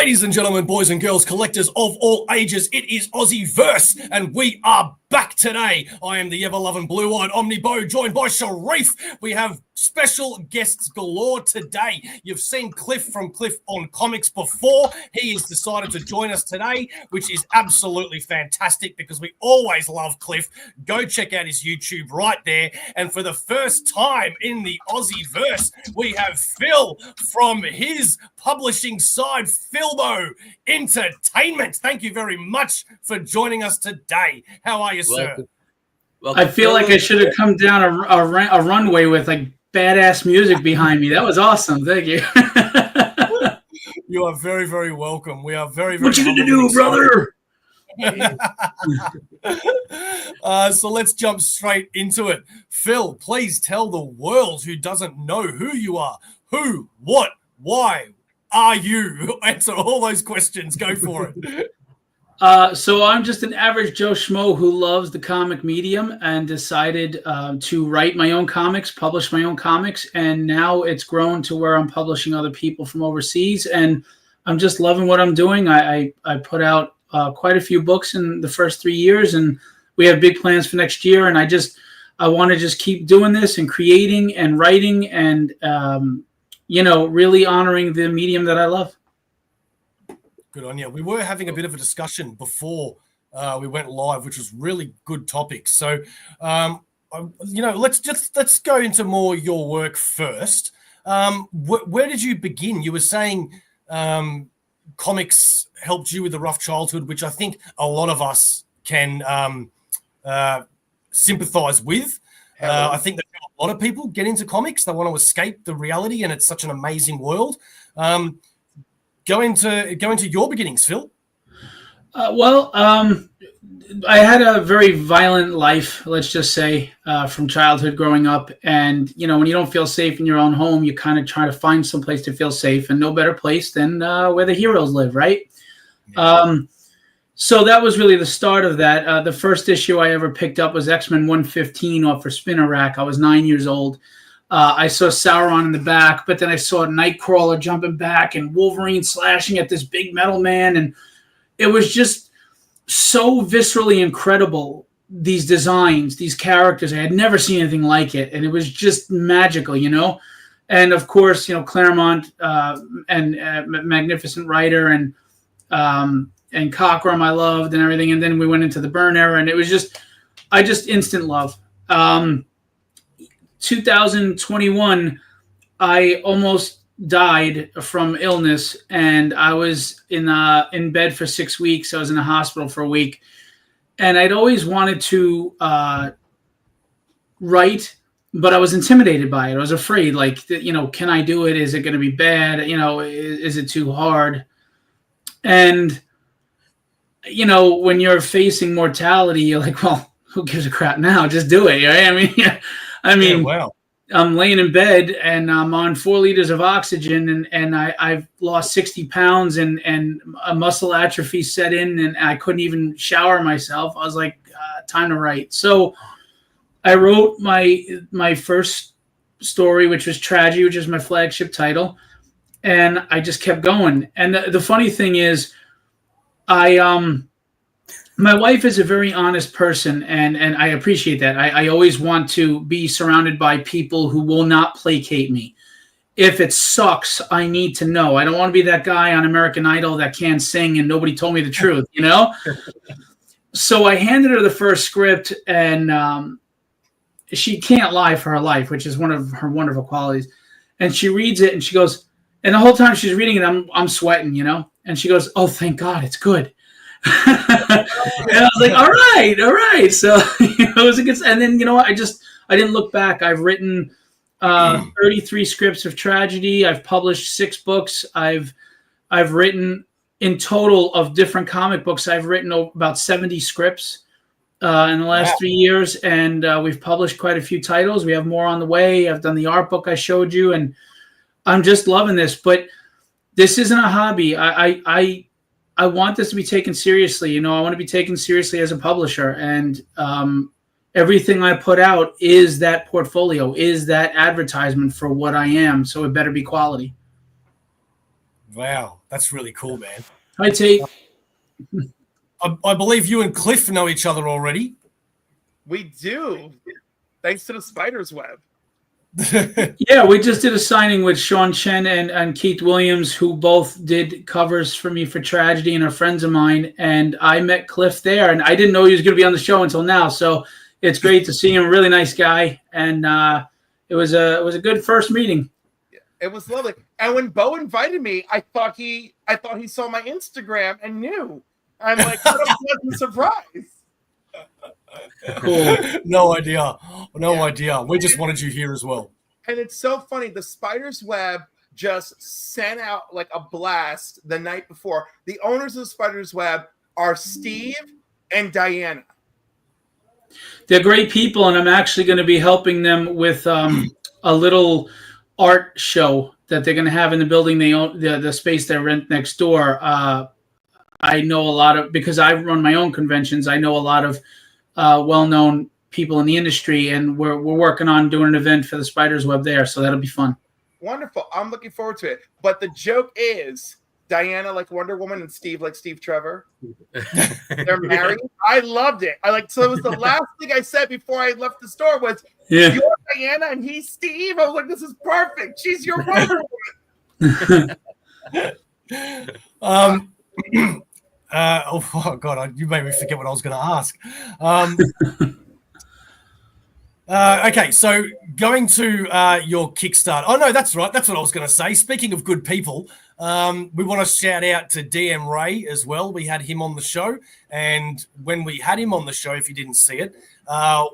Ladies and gentlemen, boys and girls, collectors of all ages, it is Aussieverse, and we are back today. I am the ever-loving blue-eyed Omnibo, joined by Sharif. We have special guests galore today. You've seen Cliff from Cliff on Comics before. He has decided to join us today, which is absolutely fantastic because we always love Cliff. Go check out his YouTube right there. And for the first time in the Aussieverse, we have Phil from his publishing side, Philbo Entertainment. Thank you very much for joining us today. How are you, sir? Welcome. I feel like I should have come down a runway with like badass music behind me. That was awesome. Thank you. You are very, very welcome. We are very, very. What you gonna do, brother? So let's jump straight into it. Phil, please tell the world who doesn't know who you are. Who, what, why are you? Answer all those questions. Go for it. So I'm just an average Joe Schmo who loves the comic medium and decided to write my own comics, publish my own comics, and now it's grown to where I'm publishing other people from overseas, and I'm just loving what I'm doing. I put out quite a few books in the first 3 years, and we have big plans for next year, and I want to just keep doing this and creating and writing and really honoring the medium that I love. Good on you. We were having a bit of a discussion before we went live, which was really good topics. So, let's go into more your work first. Where did you begin? You were saying comics helped you with a rough childhood, which I think a lot of us can sympathize with. I think that a lot of people get into comics. They want to escape the reality, and it's such an amazing world. Go into your beginnings, Phil. I had a very violent life, let's just say, from childhood growing up. And, when you don't feel safe in your own home, you kind of try to find some place to feel safe, and no better place than where the heroes live, right? Yeah. So that was really the start of that. The first issue I ever picked up was X-Men 115 off for Spinner Rack. I was 9 years old. I saw Sauron in the back, but then I saw Nightcrawler jumping back and Wolverine slashing at this big metal man. And it was just so viscerally incredible, these designs, these characters. I had never seen anything like it. And it was just magical, And, of course, Claremont and magnificent writer and Cockrum I loved and everything. And then we went into the Byrne era, and it was just instant love. 2021, I almost died from illness, and I was in bed for 6 weeks. I was in the hospital for a week, and I'd always wanted to write, but I was intimidated by it. I was afraid, can I do it? Is it going to be bad? Is it too hard? And when you're facing mortality, you're like, well, who gives a crap now? Just do it, right? Wow. I'm laying in bed and I'm on 4 liters of oxygen, and I've lost 60 pounds and a muscle atrophy set in, and I couldn't even shower myself. I was like, time to write. So I wrote my first story, which was Tragedy, which is my flagship title. And I just kept going. And the funny thing is, my wife is a very honest person, and I appreciate that. I always want to be surrounded by people who will not placate me. If it sucks, I need to know. I don't want to be that guy on American Idol that can't sing and nobody told me the truth, So I handed her the first script, and she can't lie for her life, which is one of her wonderful qualities. And she reads it, and she goes, and the whole time she's reading it, I'm sweating, And she goes, "Oh, thank God, it's good." And I was like, all right. So it was a good, and then, what? I didn't look back. I've written 33 scripts of Tragedy. I've published 6 books. I've written in total of different comic books. I've written about 70 scripts in the last 3 years. And we've published quite a few titles. We have more on the way. I've done the art book I showed you, and I'm just loving this, but this isn't a hobby. I want this to be taken seriously. I want to be taken seriously as a publisher, and everything I put out is that portfolio, is that advertisement for what I am. So it better be quality. Wow, that's really cool, man. Hi, Tate. I believe you and Cliff know each other already. We do, thanks to the spider's web. Yeah, we just did a signing with Sean Chen and Keith Williams, who both did covers for me for Tragedy and are friends of mine. And I met Cliff there, and I didn't know he was going to be on the show until now. So it's great to see him. Really nice guy, and it was a good first meeting. It was lovely. And when Bo invited me, I thought he saw my Instagram and knew. I'm like, what a pleasant surprise. Cool. No idea. We just wanted you here as well. And it's so funny. The Spider's Web just sent out like a blast the night before. The owners of the Spider's Web are Steve and Diana. They're great people, and I'm actually going to be helping them with a little art show that they're going to have in the building they own, the space they rent next door. I know a lot of, because I run my own conventions, I know a lot of well-known people in the industry, and we're working on doing an event for the Spider's Web there, so that'll be fun. Wonderful. I'm looking forward to it. But the joke is Diana like Wonder Woman and Steve like Steve Trevor. They're married. I loved it. So it was the last thing I said before I left the store was, you're Diana and he's Steve. I was like, this is perfect. She's your Wonder Woman. Oh God, you made me forget what I was going to ask. Okay, so going to your Kickstarter. Oh no, that's right. That's what I was going to say. Speaking of good people, we want to shout out to DM Ray as well. We had him on the show, and when we had him on the show, if you didn't see it,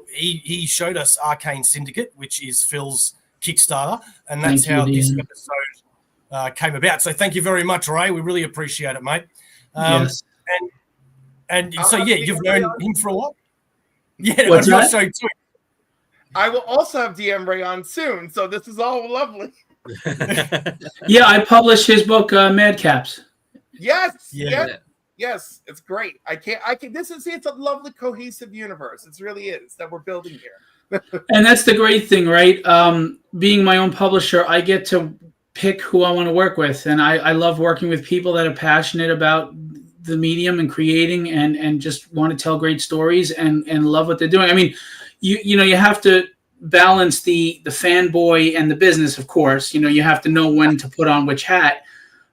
he showed us Arcane Syndicate, which is Phil's Kickstarter, and that's how this episode came about. So thank you very much, Ray. We really appreciate it, mate. Yes. And so yeah, you've known him for a while. Yeah, what's on your that? show too. I will also have DM Ray on soon, so this is all lovely. Yeah, I published his book, Madcaps. Yes, yes, it's great. I can. It's a lovely, cohesive universe. It really is that we're building here. And that's the great thing, right? Being my own publisher, I get to pick who I want to work with, and I love working with people that are passionate about the medium and creating, and just want to tell great stories and love what they're doing. I mean, you have to balance the fanboy and the business, of course. You have to know when to put on which hat.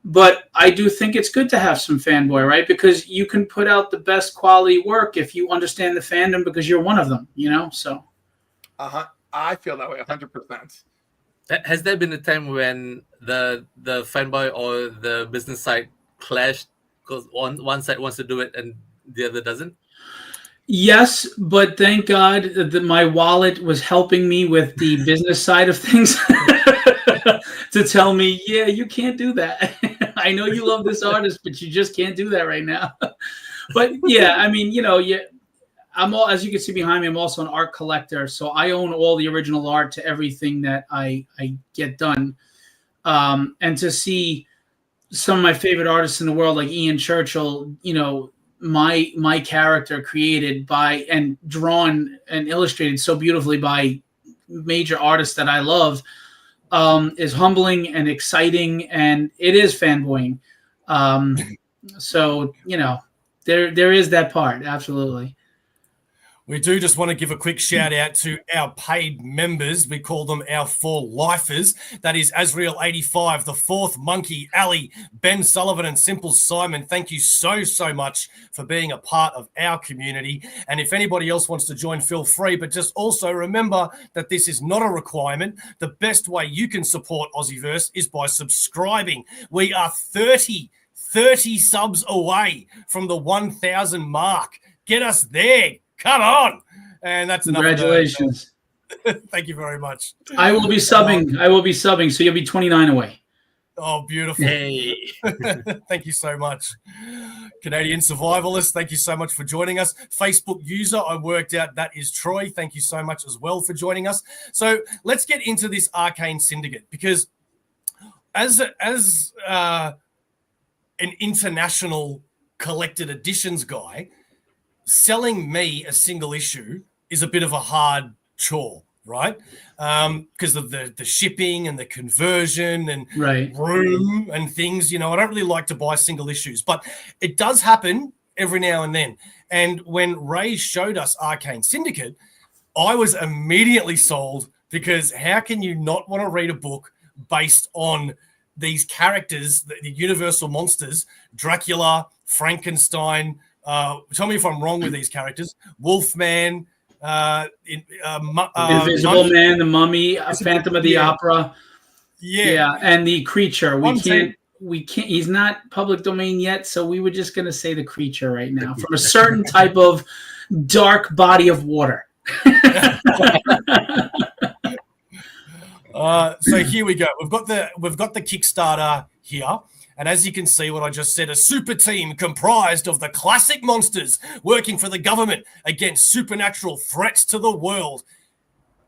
But I do think it's good to have some fanboy, right? Because you can put out the best quality work if you understand the fandom, because you're one of them, so. I feel that way 100%. Has there been a time when the fanboy or the business side clashed because one side wants to do it and the other doesn't? Yes, but thank God that my wallet was helping me with the business side of things to tell me, yeah, you can't do that. I know you love this artist, but you just can't do that right now. But yeah, I mean, I'm all, as you can see behind me, I'm also an art collector, so I own all the original art to everything that I get done. And to see some of my favorite artists in the world, like Ian Churchill, my character created by and drawn and illustrated so beautifully by major artists that I love, is humbling and exciting, and it is fanboying. So there is that part, absolutely. We do just want to give a quick shout out to our paid members. We call them our 4 lifers. That is Azrael85, The Fourth Monkey, Ali, Ben Sullivan, and Simple Simon. Thank you so much for being a part of our community. And if anybody else wants to join, feel free. But just also remember that this is not a requirement. The best way you can support Aussieverse is by subscribing. We are 30 subs away from the 1,000 mark. Get us there. Come on. And that's enough. Congratulations. Thank you very much. I will be subbing, so you'll be 29 away. Oh, beautiful. Hey. Thank you so much. Canadian Survivalist, thank you so much for joining us. Facebook user, I worked out that is Troy. Thank you so much as well for joining us. So let's get into this Arcane Syndicate, because as an international collected editions guy, selling me a single issue is a bit of a hard chore. right? Because of the shipping and the conversion and Right. room and things. I don't really like to buy single issues, but it does happen every now and then. And when Ray showed us Arcane Syndicate, I was immediately sold, because how can you not want to read a book based on these characters, the universal monsters, Dracula, Frankenstein, tell me if I'm wrong with these characters, Wolfman, Invisible Man, the Mummy, Phantom of the Opera. Yeah, and the Creature. We can't. He's not public domain yet, so we were just going to say the Creature right now, from a certain type of dark body of water. So here we go. We've got the Kickstarter here. And as you can see, what I just said, a super team comprised of the classic monsters working for the government against supernatural threats to the world.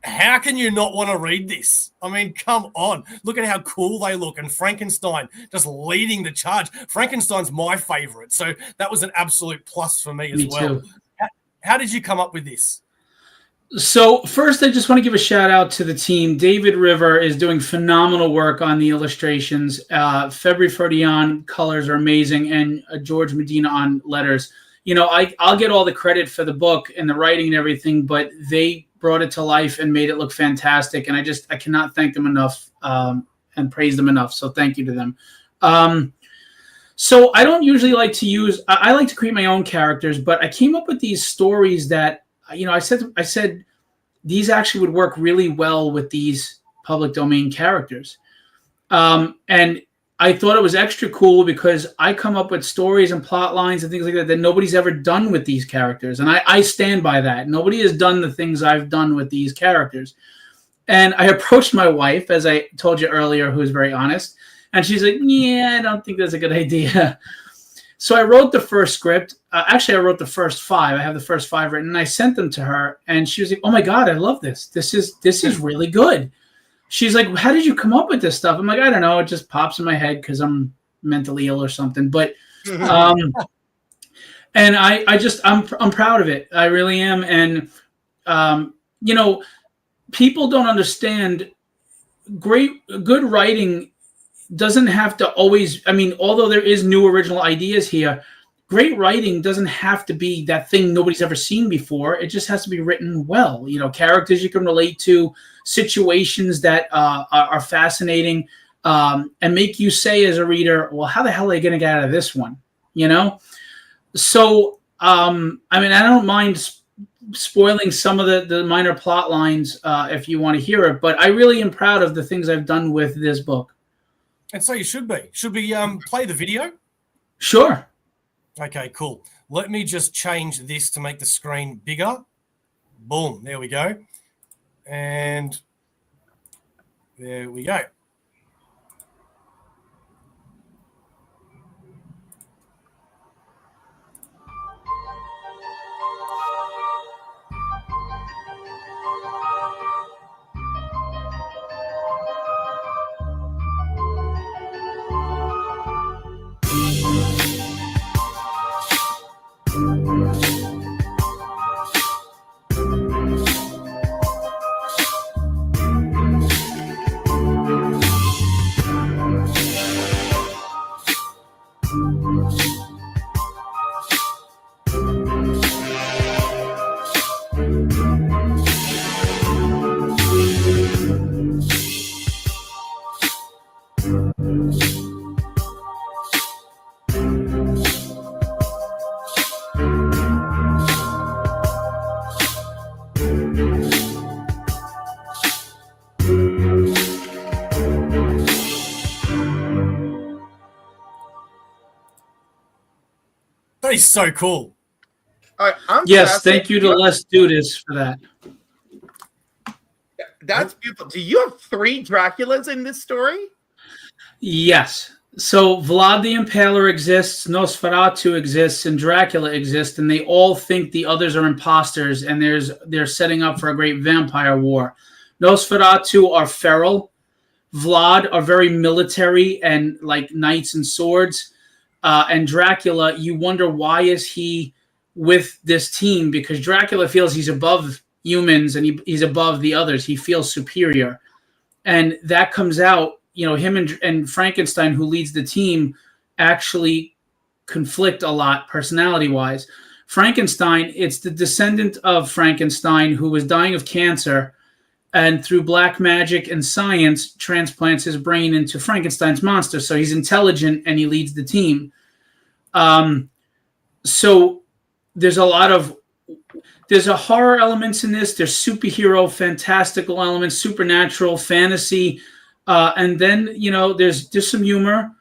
How can you not want to read this? I mean, come on. Look at how cool they look. And Frankenstein just leading the charge. Frankenstein's my favorite. So that was an absolute plus for me as well. Too. How did you come up with this? So first, I just want to give a shout out to the team. David River is doing phenomenal work on the illustrations. February Ferdian colors are amazing, and George Medina on letters. I'll get all the credit for the book and the writing and everything, but they brought it to life and made it look fantastic. And I cannot thank them enough and praise them enough. So thank you to them. So I don't usually like to use. I like to create my own characters, but I came up with these stories that. I said these actually would work really well with these public domain characters. And I thought it was extra cool because I come up with stories and plot lines and things like that nobody's ever done with these characters. And I stand by that. Nobody has done the things I've done with these characters. And I approached my wife, as I told you earlier, who's very honest. And she's like, yeah, I don't think that's a good idea. So I wrote the first script. Actually, I wrote the first 5. I have the first 5 written, and I sent them to her. And she was like, "Oh my God, I love this. This is really good." She's like, "How did you come up with this stuff?" I'm like, "I don't know. It just pops in my head because I'm mentally ill or something." But, and I'm proud of it. I really am. And people don't understand. Good writing doesn't have to always, although there is new original ideas here, great writing doesn't have to be that thing nobody's ever seen before. It just has to be written well. Characters you can relate to, situations that are fascinating, and make you say as a reader, well, how the hell are they going to get out of this one? So, I don't mind spoiling some of the minor plot lines if you want to hear it, but I really am proud of the things I've done with this book. And so you should be. Should we play the video? Sure. Okay, cool. Let me just change this to make the screen bigger. Boom. There we go. And there we go. That is so cool. All right, yes, thank you to Les Dudas for that. That's beautiful. Do you have 3 Draculas in this story? Yes. So Vlad the Impaler exists, Nosferatu exists, and Dracula exists, and they all think the others are imposters, and they're setting up for a great vampire war. Nosferatu are feral. Vlad are very military and like knights and swords. And Dracula, you wonder why is he with this team, because Dracula feels he's above humans, and he's above the others. He feels superior, and that comes out. Him and Frankenstein, who leads the team, actually conflict a lot personality-wise. Frankenstein, it's the descendant of Frankenstein who was dying of cancer, and through black magic and science transplants his brain into Frankenstein's monster. So he's intelligent and he leads the team. So there's a horror elements in this. There's superhero, fantastical elements, supernatural, fantasy. And then, there's just some humor.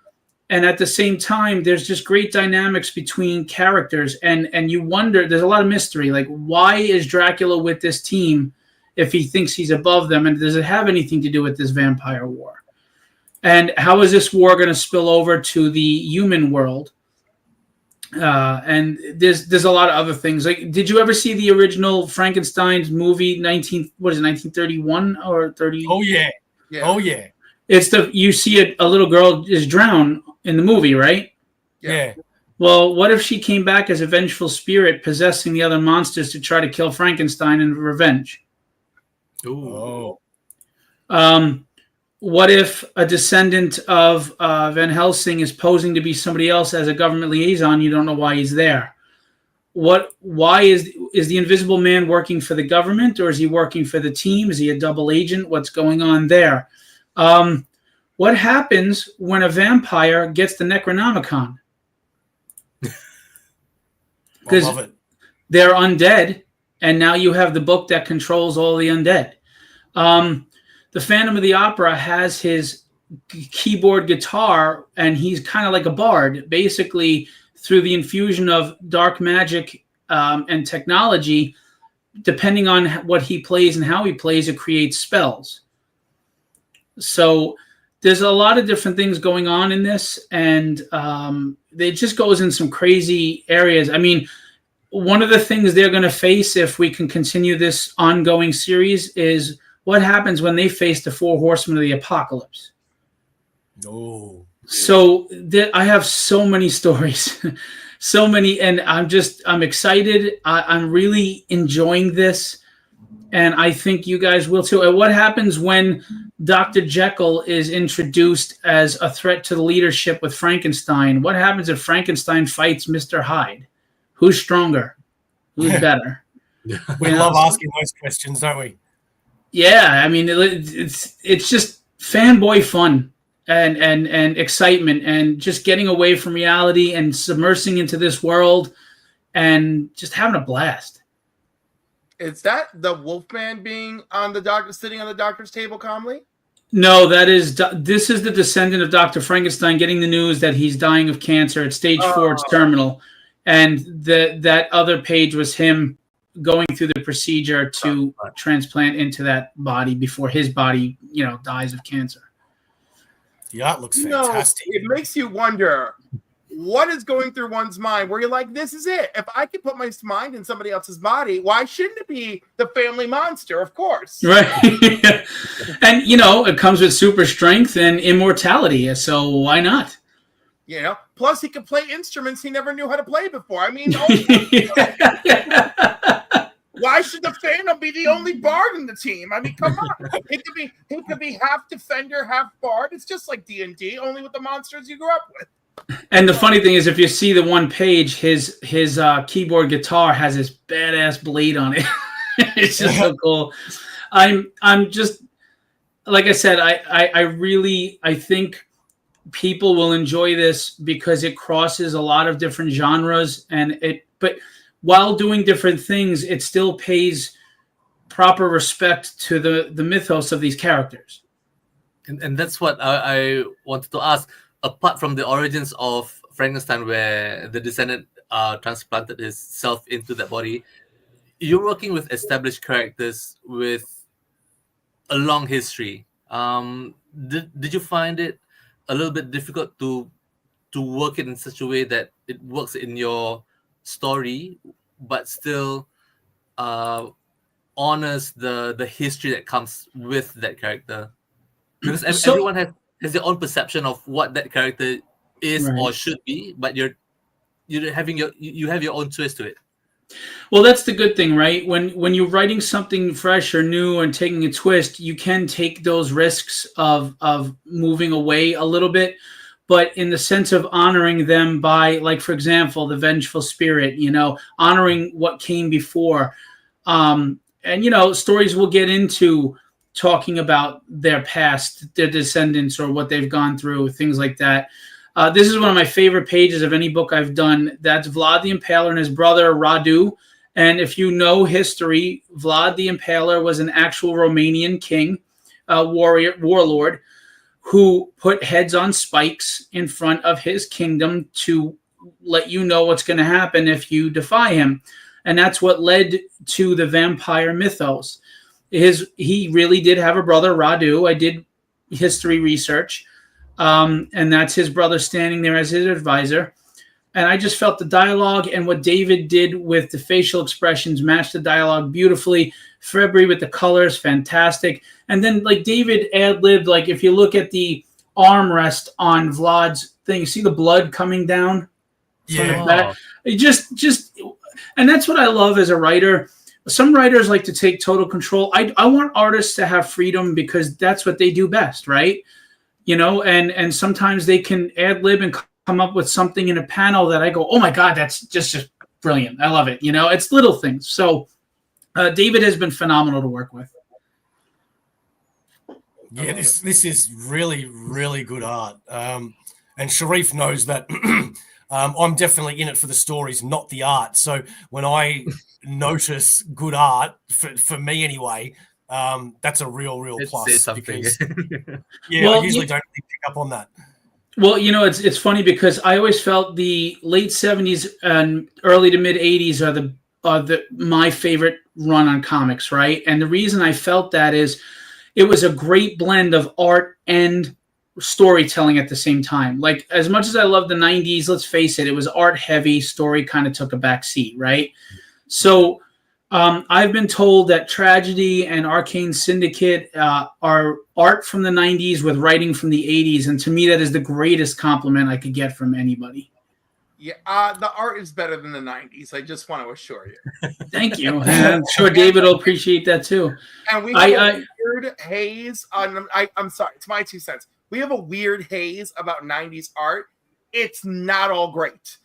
And at the same time, there's just great dynamics between characters. And you wonder, there's a lot of mystery. Like, why is Dracula with this team if he thinks he's above them? And does it have anything to do with this vampire war? And how is this war going to spill over to the human world? And there's a lot of other things. Like, did you ever see the original Frankenstein's movie, 1931 or 30? Oh, yeah. Oh, yeah. It's you see a little girl is drowned in the movie, right? Yeah. Well, what if she came back as a vengeful spirit possessing the other monsters to try to kill Frankenstein in revenge? Ooh. What if a descendant of Van Helsing is posing to be somebody else as a government liaison? You don't know why he's there. Why is the Invisible Man working for the government, or is he working for the team? Is he a double agent? What's going on there? What happens when a vampire gets the Necronomicon? Because they're undead, and now you have the book that controls all the undead. The Phantom of the Opera has his keyboard guitar, and he's kind of like a bard. Basically, through the infusion of dark magic and technology, depending on what he plays and how he plays, it creates spells. So there's a lot of different things going on in this, and it just goes in some crazy areas. I mean, one of the things they're going to face if we can continue this ongoing series is what happens when they face the 4 horsemen of the apocalypse. Oh. So I have so many stories, so many, and I'm excited. I'm really enjoying this, and I think you guys will too. And what happens when Dr. Jekyll is introduced as a threat to the leadership with Frankenstein? What happens if Frankenstein fights Mr. Hyde? Who's stronger? Who's better? We love asking those questions, don't we? Yeah, I mean, it's just fanboy fun and excitement, and just getting away from reality and submersing into this world and just having a blast. Is that the Wolfman being on the doctor, sitting on the doctor's table calmly? No, this is the descendant of Dr. Frankenstein getting the news that he's dying of cancer at stage 4. It's terminal. And that other page was him going through the procedure to transplant into that body before his body, dies of cancer. Yeah, it looks fantastic. It makes you wonder what is going through one's mind where you're like, this is it. If I could put my mind in somebody else's body, why shouldn't it be the family monster? Of course. Right. And, it comes with super strength and immortality. So why not? Plus he could play instruments he never knew how to play before. I mean, why should the Phantom be the only bard in the team? I mean, come on. He could be half defender, half bard. It's just like D&D, only with the monsters you grew up with. And the funny thing is, if you see the one page, his keyboard guitar has this badass blade on it. It's just so cool. I'm just, like I said, I think people will enjoy this because it crosses a lot of different genres, but while doing different things, it still pays proper respect to the mythos of these characters. And that's what I wanted to ask. Apart from the origins of Frankenstein, where the descendant transplanted himself into that body, you're working with established characters with a long history. Did you find it a little bit difficult to work it in such a way that it works in your story, but still honors the history that comes with that character? Because everyone has their own perception of what that character is or should be, but you have your own twist to it. Well, that's the good thing, right? When you're writing something fresh or new and taking a twist, you can take those risks of moving away a little bit, but in the sense of honoring them by, like, for example, the vengeful spirit, honoring what came before. And stories will get into talking about their past, their descendants, or what they've gone through, things like that. This is one of my favorite pages of any book I've done. That's Vlad the Impaler and his brother Radu. And if you know history, Vlad the Impaler was an actual Romanian king, warlord, who put heads on spikes in front of his kingdom to let you know what's going to happen if you defy him. And that's what led to the vampire mythos. He really did have a brother, Radu. I did history research. And that's his brother standing there as his advisor. And I just felt the dialogue and what David did with the facial expressions matched the dialogue beautifully. February with the colors, fantastic. And then, like, David ad-libbed, like, if you look at the armrest on Vlad's thing, you see the blood coming down? Yeah. It just, and that's what I love as a writer. Some writers like to take total control. I want artists to have freedom because that's what they do best, right? And sometimes they can ad-lib and come up with something in a panel that I go, oh my God, that's just brilliant. I love it. It's little things. So David has been phenomenal to work with. Yeah, this is really, really good art. And Sharif knows that I'm definitely in it for the stories, not the art. So when I notice good art, for me anyway, that's a real plus. Because, yeah, I usually don't really pick up on that. Well, it's funny because I always felt the late 70s and early to mid 80s are my favorite run on comics, right? And the reason I felt that is it was a great blend of art and storytelling at the same time. Like, as much as I love the 90s, let's face it, it was art heavy, story kind of took a back seat, right? So I've been told that Tragedy and Arcane Syndicate are art from the 90s with writing from the 80s. And to me, that is the greatest compliment I could get from anybody. Yeah, the art is better than the 90s. I just want to assure you. Thank you. I'm sure David will appreciate that too. And we have a weird haze on. I'm sorry, it's my 2 cents. We have a weird haze about 90s art. It's not all great.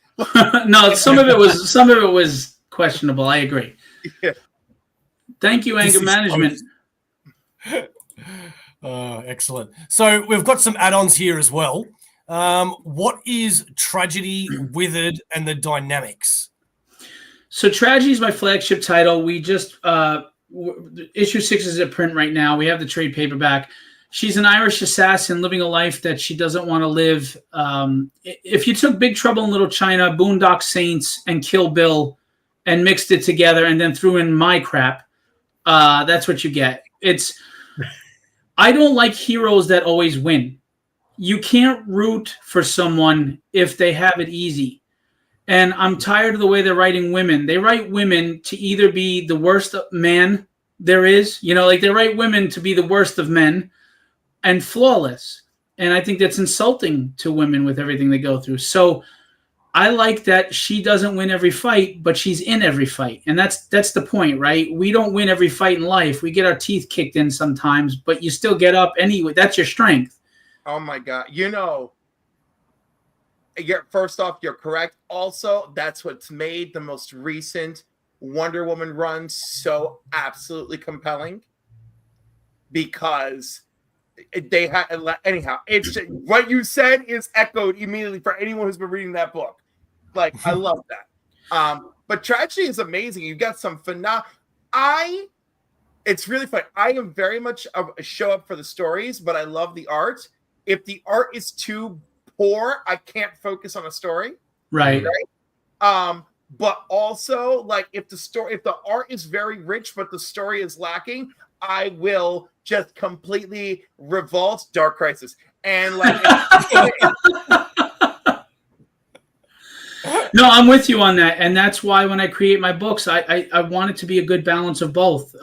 No, some of it was questionable. I agree. Yeah. Thank you, Anger Management. Excellent. So we've got some add-ons here as well. What is Tragedy, Withered, and the dynamics? So Tragedy is my flagship title. We just issue 6 is at print right now. We have the trade paperback. She's an Irish assassin living a life that she doesn't want to live. If you took Big Trouble in Little China, Boondock Saints, and Kill Bill and mixed it together and then threw in my crap, that's what you get. I don't like heroes that always win. You can't root for someone if they have it easy. And I'm tired of the way they're writing women. They write women to either be the worst man there is, they write women to be the worst of men and flawless. And I think that's insulting to women with everything they go through. So I like that she doesn't win every fight, but she's in every fight. And that's the point, right? We don't win every fight in life. We get our teeth kicked in sometimes, but you still get up anyway. That's your strength. Oh my God. First off, you're correct. Also, that's what's made the most recent Wonder Woman run so absolutely compelling, because they had, anyhow, it's what you said is echoed immediately for anyone who's been reading that book. Like, I love that. But Tragedy is amazing. You got some it's really fun. I am very much of a show up for the stories, but I love the art. If the art is too poor, I can't focus on a story. Right. But also, like, if the art is very rich, but the story is lacking, I will just completely revolt. Dark Crisis. And like, no, I'm with you on that. And that's why when I create my books, I want it to be a good balance of both.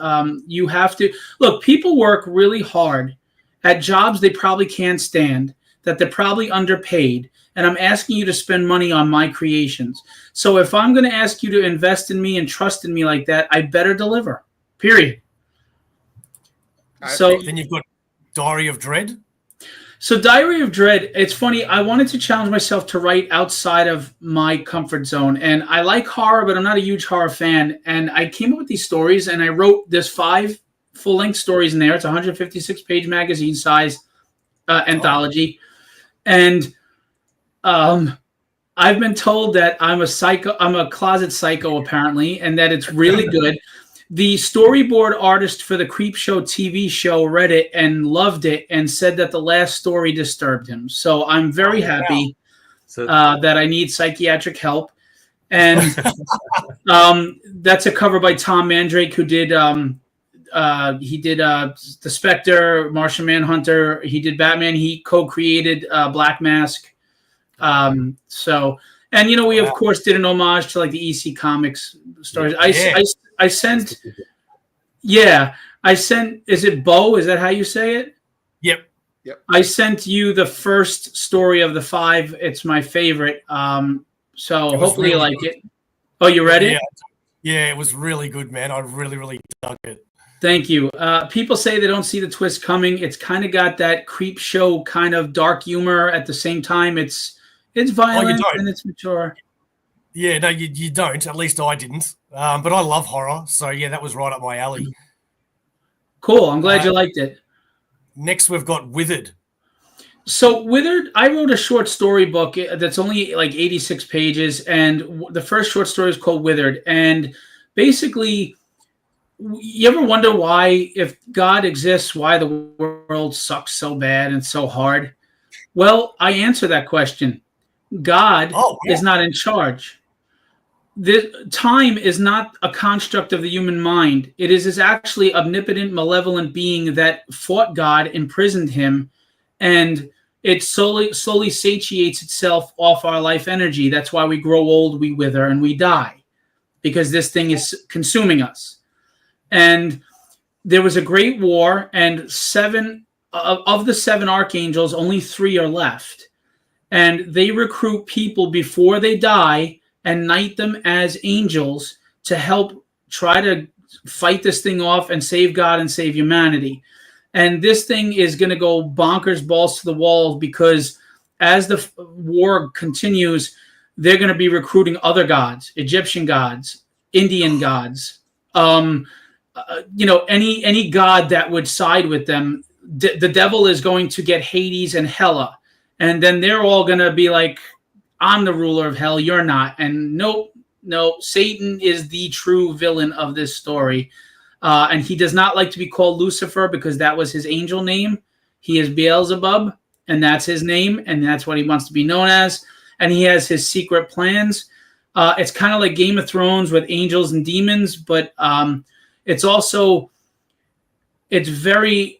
You have to look, people work really hard at jobs they probably can't stand, that they're probably underpaid, and I'm asking you to spend money on my creations. So if I'm going to ask you to invest in me and trust in me like that, I better deliver. Period. So then you've got Diary of Dread. So Diary of Dread, it's funny. I wanted to challenge myself to write outside of my comfort zone. And I like horror, but I'm not a huge horror fan. And I came up with these stories, and I wrote this 5 full-length stories in there. It's a 156-page magazine size anthology. And I've been told that I'm a closet psycho, apparently, and that it's really good. The storyboard artist for the Creepshow TV show read it and loved it and said that the last story disturbed him. So I'm very happy that I need psychiatric help. And that's a cover by Tom Mandrake, who did he did The Spectre, Martian Manhunter. He did Batman. He co-created Black Mask. And we of course did an homage to like the EC Comics stories. I sent, is it Bo? Is that how you say it? Yep. I sent you the first story of the 5. It's my favorite. So hopefully you like it. Oh, you read it? Yeah, it was really good, man. I really, really dug it. Thank you. People say they don't see the twist coming. It's kind of got that creep show kind of dark humor at the same time. It's violent and it's mature. Yeah, no, you don't. At least I didn't. But I love horror. So, yeah, that was right up my alley. Cool. I'm glad you liked it. Next, we've got Withered. So, Withered, I wrote a short story book that's only like 86 pages. And the first short story is called Withered. And basically, you ever wonder why, if God exists, why the world sucks so bad and so hard? Well, I answer that question. God is not in charge. The time is not a construct of the human mind. It is actually omnipotent, malevolent being that fought God, imprisoned him, and it slowly satiates itself off our life energy. That's why we grow old, we wither, and we die, because this thing is consuming us. And there was a great war, and 7 of the 7 archangels, only 3 are left. And they recruit people before they die and knight them as angels to help try to fight this thing off and save God and save humanity. And this thing is going to go bonkers, balls to the wall, because as the war continues, they're going to be recruiting other gods, Egyptian gods, Indian gods, any god that would side with them. The devil is going to get Hades and Hela. And then they're all going to be like, I'm the ruler of hell, you're not. And nope, Satan is the true villain of this story. And he does not like to be called Lucifer, because that was his angel name. He is Beelzebub, and that's his name, and that's what he wants to be known as. And he has his secret plans. It's kind of like Game of Thrones with angels and demons, but it's very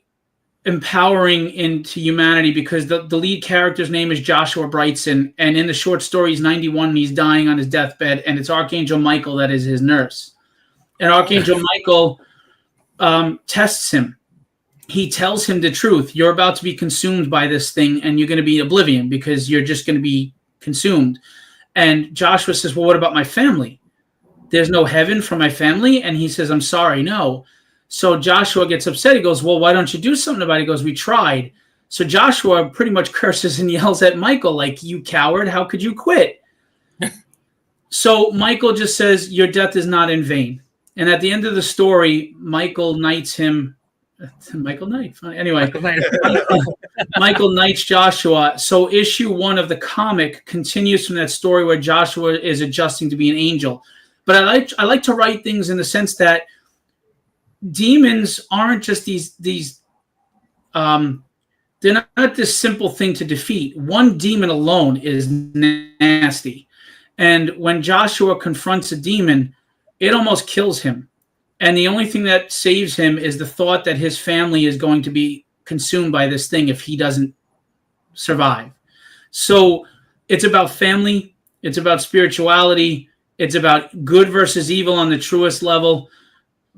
empowering into humanity, because the lead character's name is Joshua Brightson, and in the short story he's 91 and he's dying on his deathbed, and it's Archangel Michael that is his nurse. And Archangel Michael tests him. He tells him the truth. You're about to be consumed by this thing, and you're going to be oblivion, because you're just going to be consumed. And Joshua says, well, what about my family? There's no heaven for my family? And he says, I'm sorry, no. So Joshua gets upset. He goes, well, why don't you do something about it? He goes, we tried. So Joshua pretty much curses and yells at Michael, like, you coward, how could you quit? So Michael just says, your death is not in vain. And at the end of the story, Michael knights him. Michael Knight. Anyway, Michael knights Joshua. So issue 1 of the comic continues from that story where Joshua is adjusting to be an angel. But I like to write things in the sense that demons aren't just these they're not this simple thing to defeat. One demon alone is nasty. And when Joshua confronts a demon, it almost kills him. And the only thing that saves him is the thought that his family is going to be consumed by this thing if he doesn't survive. So it's about family. It's about spirituality. It's about good versus evil on the truest level.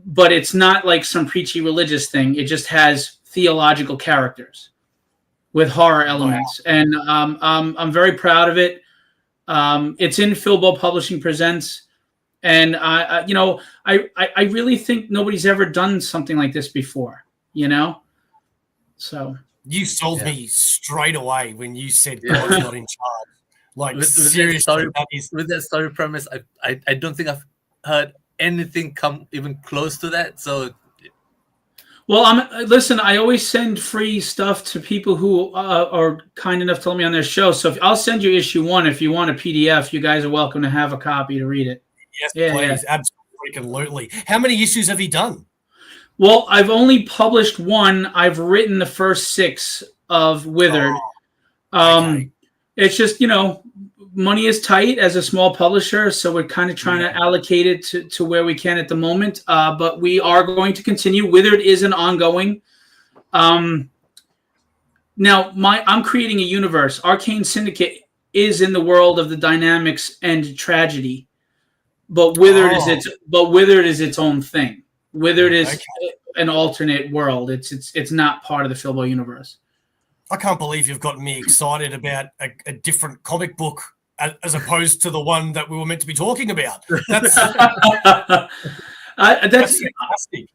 But it's not like some preachy religious thing. It just has theological characters. with horror elements, and I'm very proud of it. It's in Philbo Publishing Presents, and I really think nobody's ever done something like this before. So you sold me straight away when you said God's not in charge. Like with seriously, with that story premise, I don't think I've heard anything come even close to that. So. Well, listen. I always send free stuff to people who are kind enough to let me on their show. So I'll send you issue 1 if you want a PDF. You guys are welcome to have a copy to read it. Yes, please, absolutely. How many issues have you done? Well, I've only published 1. I've written the first 6 of Withered. Okay. It's just money is tight as a small publisher, so we're kind of trying to allocate it to where we can at the moment. But we are going to continue. Withered is an ongoing. Now, I'm creating a universe. Arcane Syndicate is in the world of the dynamics and tragedy, but Withered is its own thing. Withered is an alternate world. It's not part of the Philbo universe. I can't believe you've gotten me excited about a different comic book as opposed to the one that we were meant to be talking about. That's fantastic.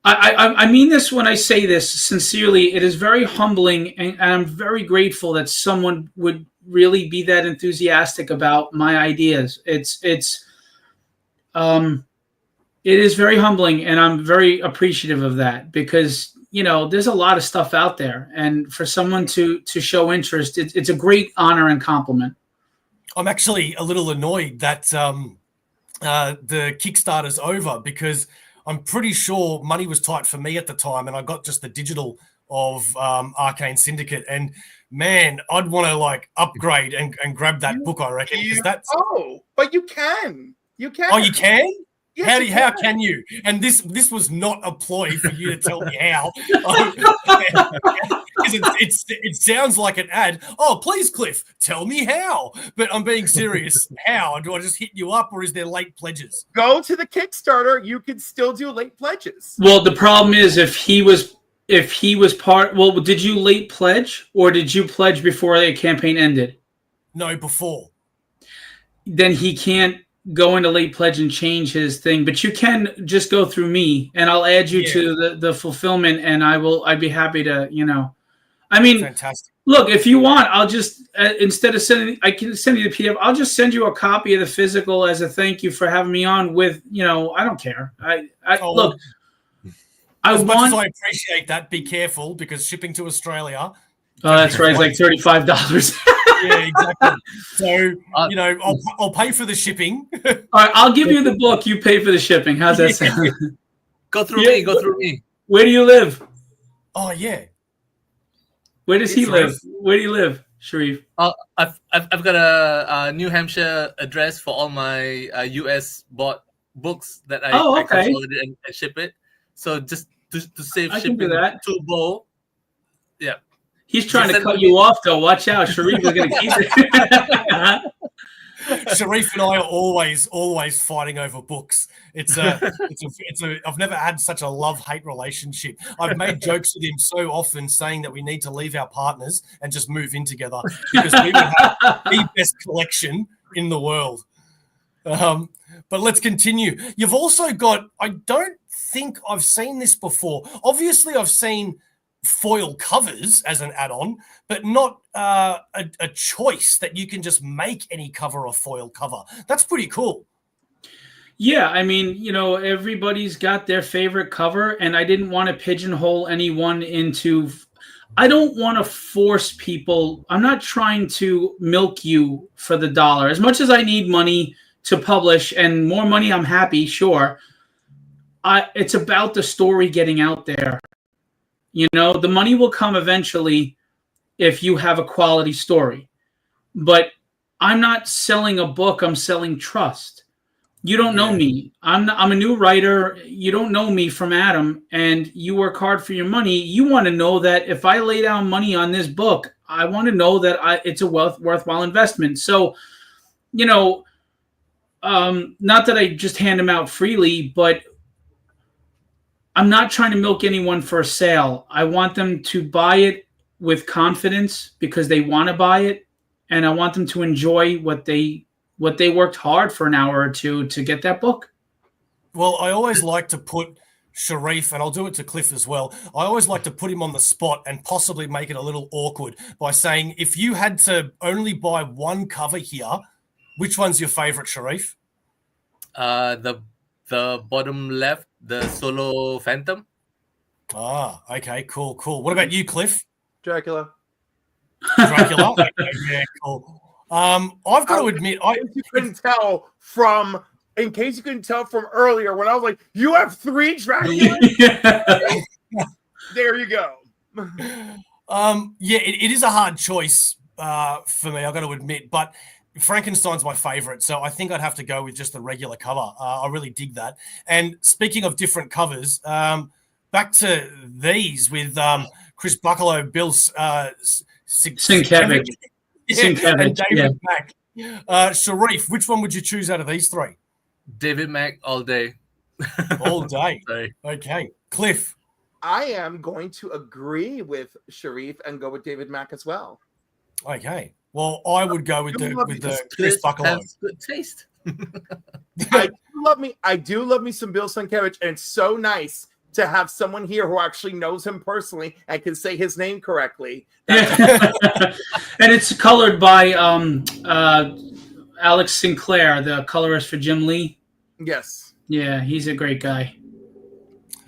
I mean this when I say this sincerely. It is very humbling, and I'm very grateful that someone would really be that enthusiastic about my ideas. It is very humbling, and I'm very appreciative of that, because there's a lot of stuff out there, and for someone to show interest, it's a great honor and compliment. I'm actually a little annoyed that the Kickstarter's over, because I'm pretty sure money was tight for me at the time, and I got just the digital of Arcane Syndicate. And man, I'd want to upgrade and grab that book, I reckon. But you can. You can. Oh, you can? Yes, how can you? And this was not a ploy for you to tell me how. It sounds like an ad. Oh, please, Cliff, tell me how. But I'm being serious. How? Do I just hit you up, or is there late pledges? Go to the Kickstarter. You can still do late pledges. Well, the problem is if he was part. Well, did you late pledge, or did you pledge before the campaign ended? No, before. Then he can't go into late pledge and change his thing, but you can just go through me, and I'll add you to the fulfillment, and I'd be happy to, I mean, fantastic. Look, if you want, I'll just, instead of I can send you the PDF, I'll just send you a copy of the physical as a thank you for having me on with, I don't care. Look, as much as I appreciate that, be careful, because shipping to Australia. Oh, that's right. It's like $35. Yeah, exactly. So, I'll pay for the shipping. All right, I'll give you the book. You pay for the shipping. How's that sound? Go through me. Where do you live? Oh, yeah. Where does he live? Where do you live, Sharif? I've got a New Hampshire address for all my US bought books that I consolidate and ship it. So just to save shipping to Bo. Yeah. He's trying to cut you off, though. Watch out. Sharif is going to keep it. Sharif and I are always fighting over books. I've never had such a love-hate relationship. I've made jokes with him so often saying that we need to leave our partners and just move in together, because we would have the best collection in the world. But let's continue. You've also got, I don't think I've seen this before. Obviously, I've seen foil covers as an add-on, but not a choice that you can just make any cover a foil cover. That's pretty cool. Yeah, I mean, everybody's got their favorite cover, and I didn't want to pigeonhole anyone into. I don't want to force people. I'm not trying to milk you for the dollar. As much as I need money to publish, and more money, I'm happy, sure. It's about the story getting out there. The money will come eventually if you have a quality story. But I'm not selling a book. I'm selling trust. You don't know me. I'm a new writer. You don't know me from Adam, and you work hard for your money. You want to know that if I lay down money on this book, I want to know that it's a worthwhile investment. So, not that I just hand them out freely, but I'm not trying to milk anyone for a sale. I want them to buy it with confidence because they want to buy it, and I want them to enjoy what they worked hard for an hour or two to get that book. Well, I always like to put Sharif, and I'll do it to Cliff as well. I always like to put him on the spot and possibly make it a little awkward by saying, if you had to only buy one cover here, which one's your favorite, Sharif? The bottom left, the Solo Phantom. Ah, okay, cool. What about you, Cliff? Dracula. Dracula? Okay, yeah, cool. I've got to admit, in case you couldn't tell from earlier when I was like, you have 3 Draculas? There you go. Yeah, it is a hard choice for me, I've got to admit, but Frankenstein's my favorite, so I think I'd have to go with just the regular cover. I really dig that. And speaking of different covers, back to these with Chris Buckalow, Bill Sienkiewicz. And David Mack. Sharif, which one would you choose out of these 3? David Mack all day. All day. Sorry. Okay. Cliff. I am going to agree with Sharif and go with David Mack as well. Okay. Well, I would go with the Chris Buckalow. Has good taste. I do love me some Bill Sienkiewicz, and it's so nice to have someone here who actually knows him personally and can say his name correctly. And it's colored by Alex Sinclair, the colorist for Jim Lee. Yes. Yeah, he's a great guy.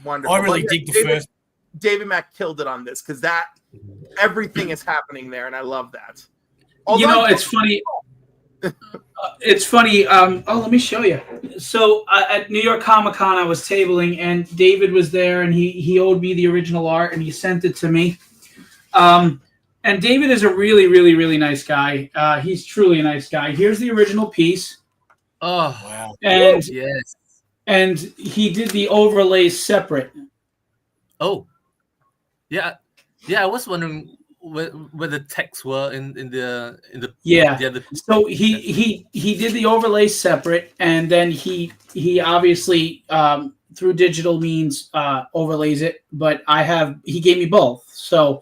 Wonderful. I really dig the first. David Mack killed it on this because everything is happening there, and I love that. It's funny. It's funny. Let me show you. So at New York Comic Con, I was tabling, and David was there, and he owed me the original art, and he sent it to me. And David is a really, really, really nice guy. He's truly a nice guy. Here's the original piece. Oh, wow. And yes. And he did the overlays separate. Oh, yeah. I was wondering where the texts were in the yeah. The other. So he did the overlays separate, and then he obviously through digital means overlays it. But he gave me both. So.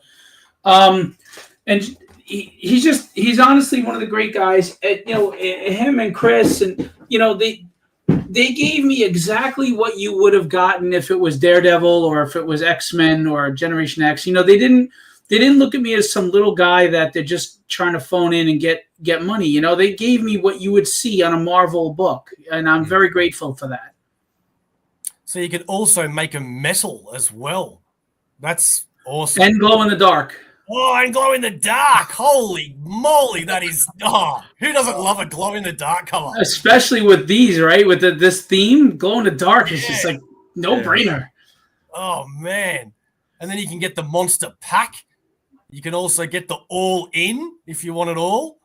And he's honestly one of the great guys. Him and Chris, and they gave me exactly what you would have gotten if it was Daredevil or if it was X-Men or Generation X. They didn't look at me as some little guy that they're just trying to phone in and get money. They gave me what you would see on a Marvel book, and I'm very grateful for that. So you could also make a metal as well. That's awesome. And glow in the dark. Oh, and glow in the dark. Holy moly, that is... Oh, who doesn't love a glow in the dark cover? Especially with these, right? With this theme, glow in the dark is just like no-brainer. Oh, man. And then you can get the monster pack. You can also get the all-in if you want it all.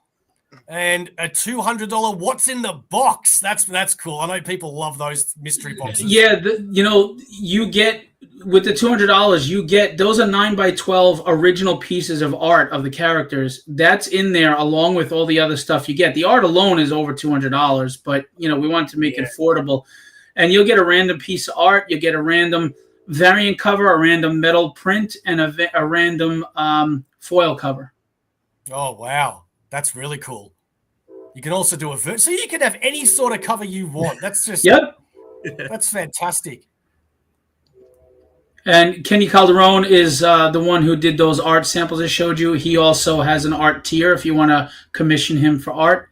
And a $200 what's in the box. That's cool. I know people love those mystery boxes. Yeah, you get... With the $200, you get those are 9x12 original pieces of art of the characters. That's in there along with all the other stuff you get. The art alone is over $200, but we want to make it affordable. And you'll get a random piece of art. You get a random variant cover, a random metal print, and a random foil cover. Oh wow, that's really cool. You can also do so you can have any sort of cover you want. That's just That's fantastic. And Kenny Calderon is the one who did those art samples I showed you. He also has an art tier if you want to commission him for art.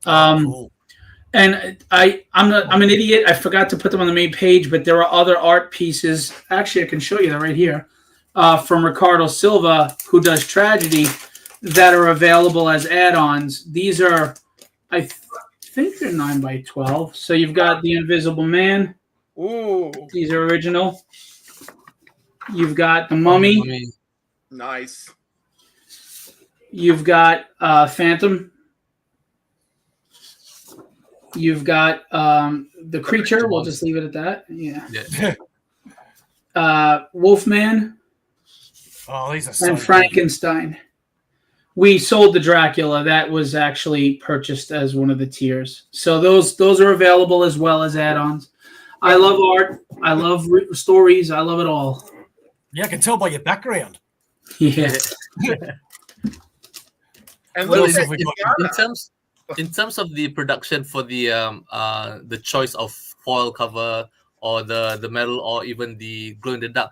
Cool. And I'm an idiot. I forgot to put them on the main page, but there are other art pieces. Actually, I can show you that right here from Ricardo Silva, who does Tragedy, that are available as add-ons. These are, I think they're 9x12. So you've got the Invisible Man. Ooh, these are original. You've got the Mummy. Nice. You've got Phantom. You've got the Creature. We'll just leave it at that. Yeah. Wolfman. Oh, these are so and Frankenstein. We sold the Dracula. That was actually purchased as one of the tiers. So those are available as well as add-ons. I love art. I love stories. I love it all. Yeah, I can tell by your background. Yeah. And What look else at have we got? in terms of the production for the choice of foil cover or the metal or even the glow in the dark,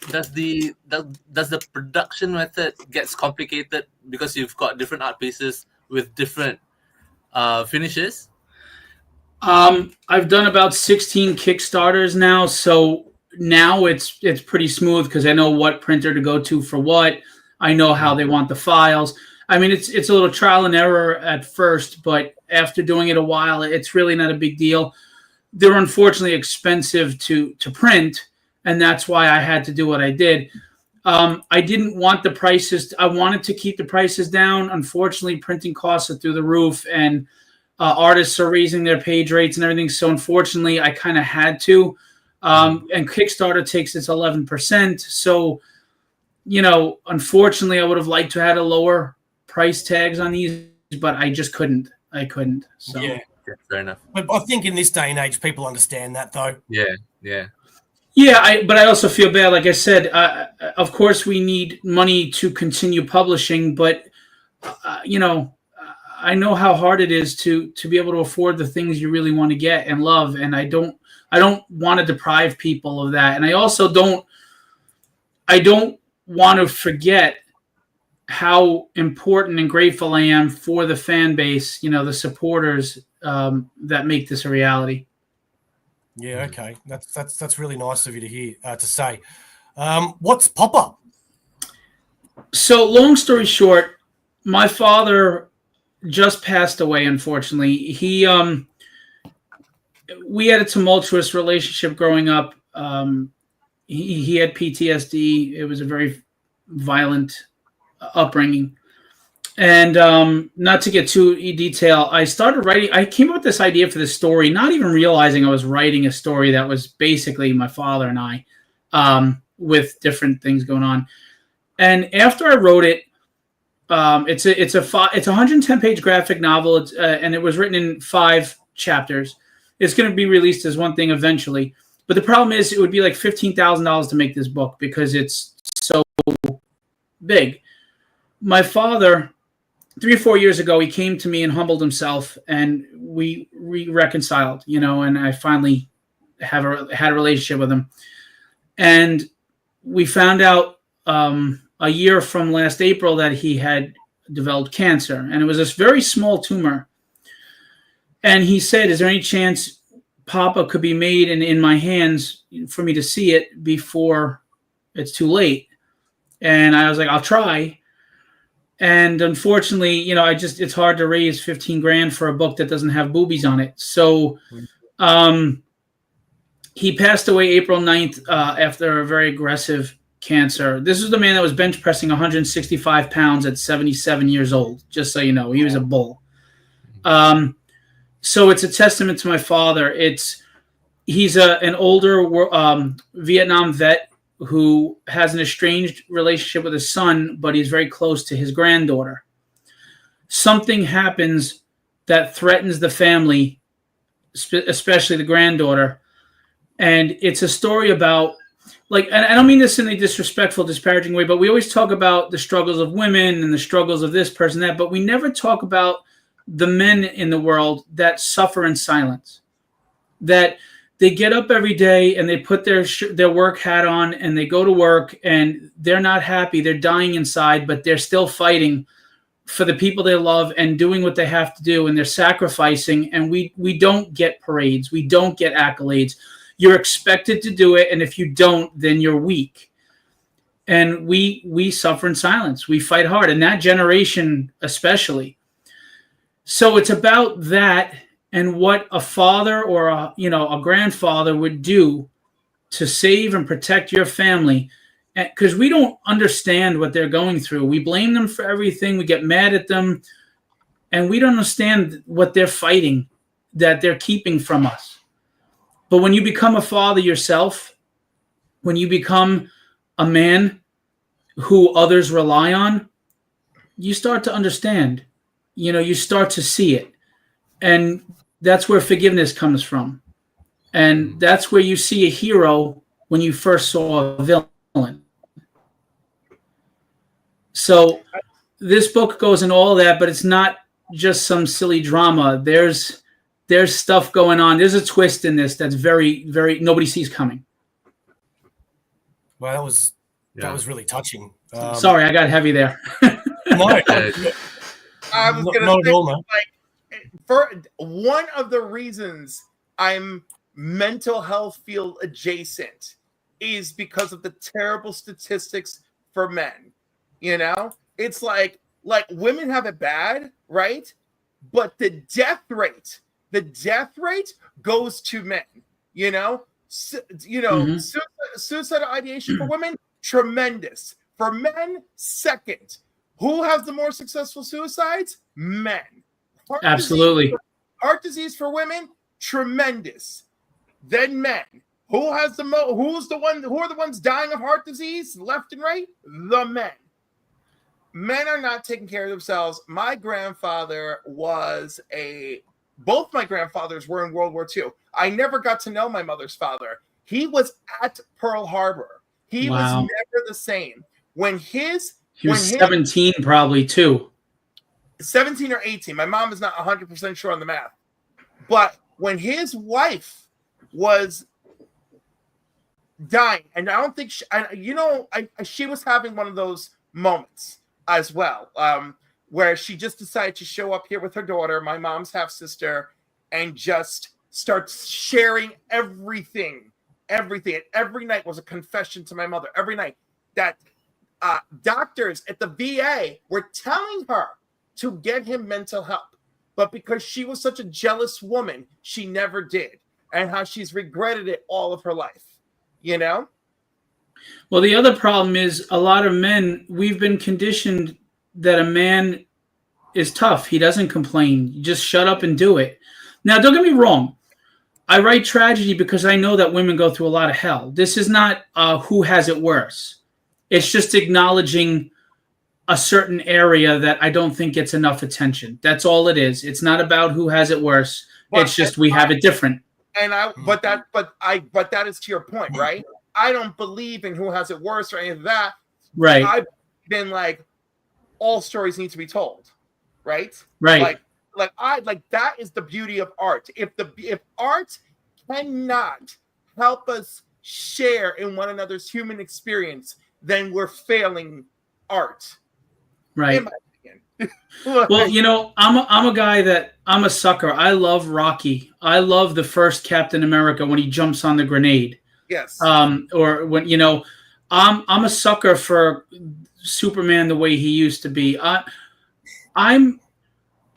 does the production method gets complicated because you've got different art pieces with different finishes? I've done about 16 Kickstarters now, so now it's pretty smooth because I know what printer to go to for what. I know how they want the files. I mean, it's a little trial and error at first, but after doing it a while, it's really not a big deal. They're unfortunately expensive to print, and that's why I had to do what I did. I didn't want the prices. I wanted to keep the prices down. Unfortunately, printing costs are through the roof, and artists are raising their page rates and everything. So unfortunately, I kind of had to. And Kickstarter takes its 11%. So, unfortunately, I would have liked to have had a lower price tags on these, but I just couldn't. I couldn't. So. Yeah, fair enough. But I think in this day and age, people understand that, though. Yeah. Yeah, but I also feel bad. Like I said, of course we need money to continue publishing, but I know how hard it is to be able to afford the things you really want to get and love, and I don't want to deprive people of that, and I also don't want to forget how important and grateful I am for the fan base, the supporters that make this a reality. Yeah, okay, that's really nice of you to hear to say. What's Popper? So, long story short, my father just passed away. Unfortunately, we had a tumultuous relationship growing up. He had PTSD. It was a very violent upbringing. And not to get too in detail, I started writing. I came up with this idea for this story, not even realizing I was writing a story that was basically my father and I, with different things going on. And after I wrote it, it's a 110-page graphic novel, and it was written in 5 chapters. It's going to be released as one thing eventually, but the problem is it would be like $15,000 to make this book because it's so big. My father, 3 or 4 years ago, he came to me and humbled himself, and we reconciled, and I finally had a relationship with him. And we found out a year from last April that he had developed cancer, and it was this very small tumor. And he said, is there any chance Papa could be made in my hands for me to see it before it's too late? And I was like, I'll try. And unfortunately, it's hard to raise 15 grand for a book that doesn't have boobies on it. So he passed away April 9th after a very aggressive cancer. This was the man that was bench pressing 165 pounds at 77 years old, just so you know. He was a bull. So it's a testament to my father. He's an older Vietnam vet who has an estranged relationship with his son, but he's very close to his granddaughter. Something happens that threatens the family, especially the granddaughter. And it's a story about, and I don't mean this in a disrespectful, disparaging way, but we always talk about the struggles of women and the struggles of this person, that, but we never talk about the men in the world that suffer in silence, that they get up every day and they put their work hat on and they go to work and they're not happy. They're dying inside, but they're still fighting for the people they love and doing what they have to do. And they're sacrificing. And we don't get parades. We don't get accolades. You're expected to do it. And if you don't, then you're weak. And we suffer in silence. We fight hard. And that generation especially. So it's about that and what a father or a grandfather would do to save and protect your family, because we don't understand what they're going through. We blame them for everything. We get mad at them, and we don't understand what they're fighting, that they're keeping from us. But when you become a father yourself, when you become a man who others rely on, you start to understand. You start to see it. And that's where forgiveness comes from. And that's where you see a hero when you first saw a villain. So this book goes into all that, but it's not just some silly drama. There's stuff going on. There's a twist in this that's very, very nobody sees coming. Well, that was really touching. Sorry, I got heavy there. No, I was not gonna at say, all, man. like, for one of the reasons I'm mental health field adjacent is because of the terrible statistics for men. You know, it's like women have it bad, right? But the death rate goes to men. You know, suicidal ideation for women, tremendous. For men, second. Who has the more successful suicides? Men. Absolutely. Heart disease for women, tremendous. Then men. Who are the ones dying of heart disease left and right? The men. Men are not taking care of themselves. My grandfather both my grandfathers were in World War II. I never got to know my mother's father. He was at Pearl Harbor. He was never the same. He was 17 probably too. 17 or 18. My mom is not 100% sure on the math. But when his wife was dying, and I don't think she was having one of those moments as well, where she just decided to show up here with her daughter, my mom's half sister, and just start sharing everything. And every night was a confession to my mother. Every night that doctors at the VA were telling her to get him mental help, but because she was such a jealous woman, she never did, and how she's regretted it all of her life. You know? Well, the other problem is a lot of men, we've been conditioned that a man is tough. He doesn't complain. You just shut up and do it. Now, don't get me wrong. I write tragedy because I know that women go through a lot of hell. This is not who has it worse. It's just acknowledging a certain area that I don't think gets enough attention. That's all it is. It's not about who has it worse. It's just we have it different. But that is to your point, right? I don't believe in who has it worse or any of that. Right. I've been like, all stories need to be told, right? Right. Like that is the beauty of art. If art cannot help us share in one another's human experience, then we're failing art. Right. In my opinion. Well, I'm a guy that I'm a sucker. I love Rocky. I love the first Captain America when he jumps on the grenade. Yes. Or when I'm a sucker for Superman the way he used to be. I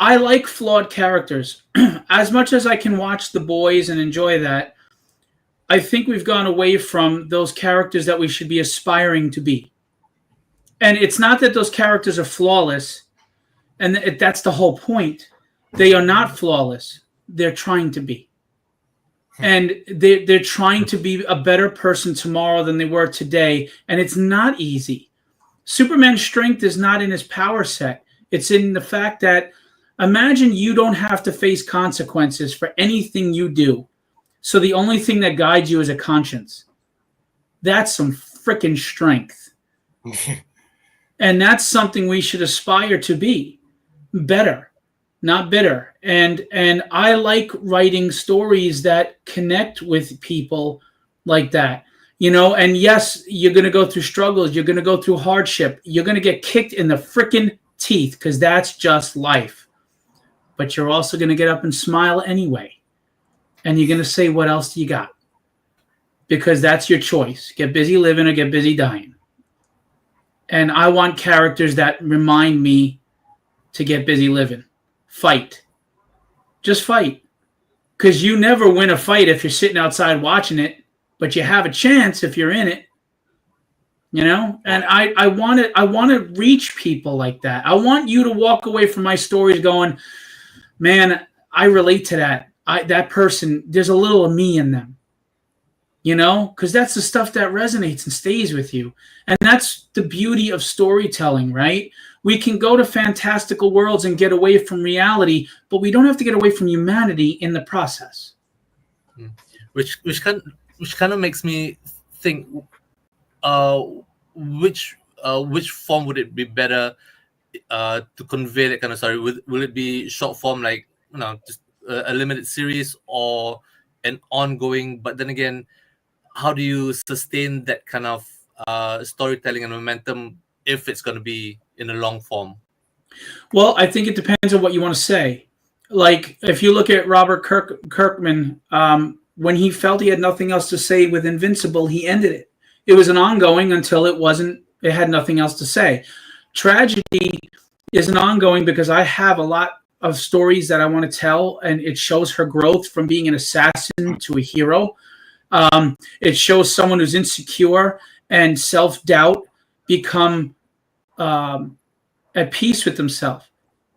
like flawed characters. As much as I can watch The Boys and enjoy that, I think we've gone away from those characters that we should be aspiring to be. And it's not that those characters are flawless, and that's the whole point. They are not flawless. They're trying to be. And they're trying to be a better person tomorrow than they were today, and it's not easy. Superman's strength is not in his power set. It's in the fact that imagine you don't have to face consequences for anything you do. So the only thing that guides you is a conscience. That's some freaking strength. And that's something we should aspire to be. Better, not bitter. And I like writing stories that connect with people like that. And yes, you're going to go through struggles. You're going to go through hardship. You're going to get kicked in the freaking teeth because that's just life. But you're also going to get up and smile anyway. And you're going to say, what else do you got? Because that's your choice. Get busy living or get busy dying. And I want characters that remind me to get busy living. Fight. Just fight. Because you never win a fight if you're sitting outside watching it, but you have a chance if you're in it. And I want to reach people like that. I want you to walk away from my stories going, man, I relate to that. That person, there's a little of me in them. Because that's the stuff that resonates and stays with you. And that's the beauty of storytelling, right? We can go to fantastical worlds and get away from reality, but we don't have to get away from humanity in the process. Which kind of makes me think, which which form would it be better to convey that kind of story? Will it be short form, like just a limited series, or an ongoing? But then again, how do you sustain that kind of storytelling and momentum if it's going to be in a long form? Well, I think it depends on what you want to say. Like, if you look at Robert Kirkman, when he felt he had nothing else to say with Invincible, he ended it. It was an ongoing until it wasn't. It had nothing else to say. Tragedy is an ongoing because I have a lot of stories that I want to tell, and it shows her growth from being an assassin to a hero. It shows someone who's insecure and self-doubt become at peace with themselves,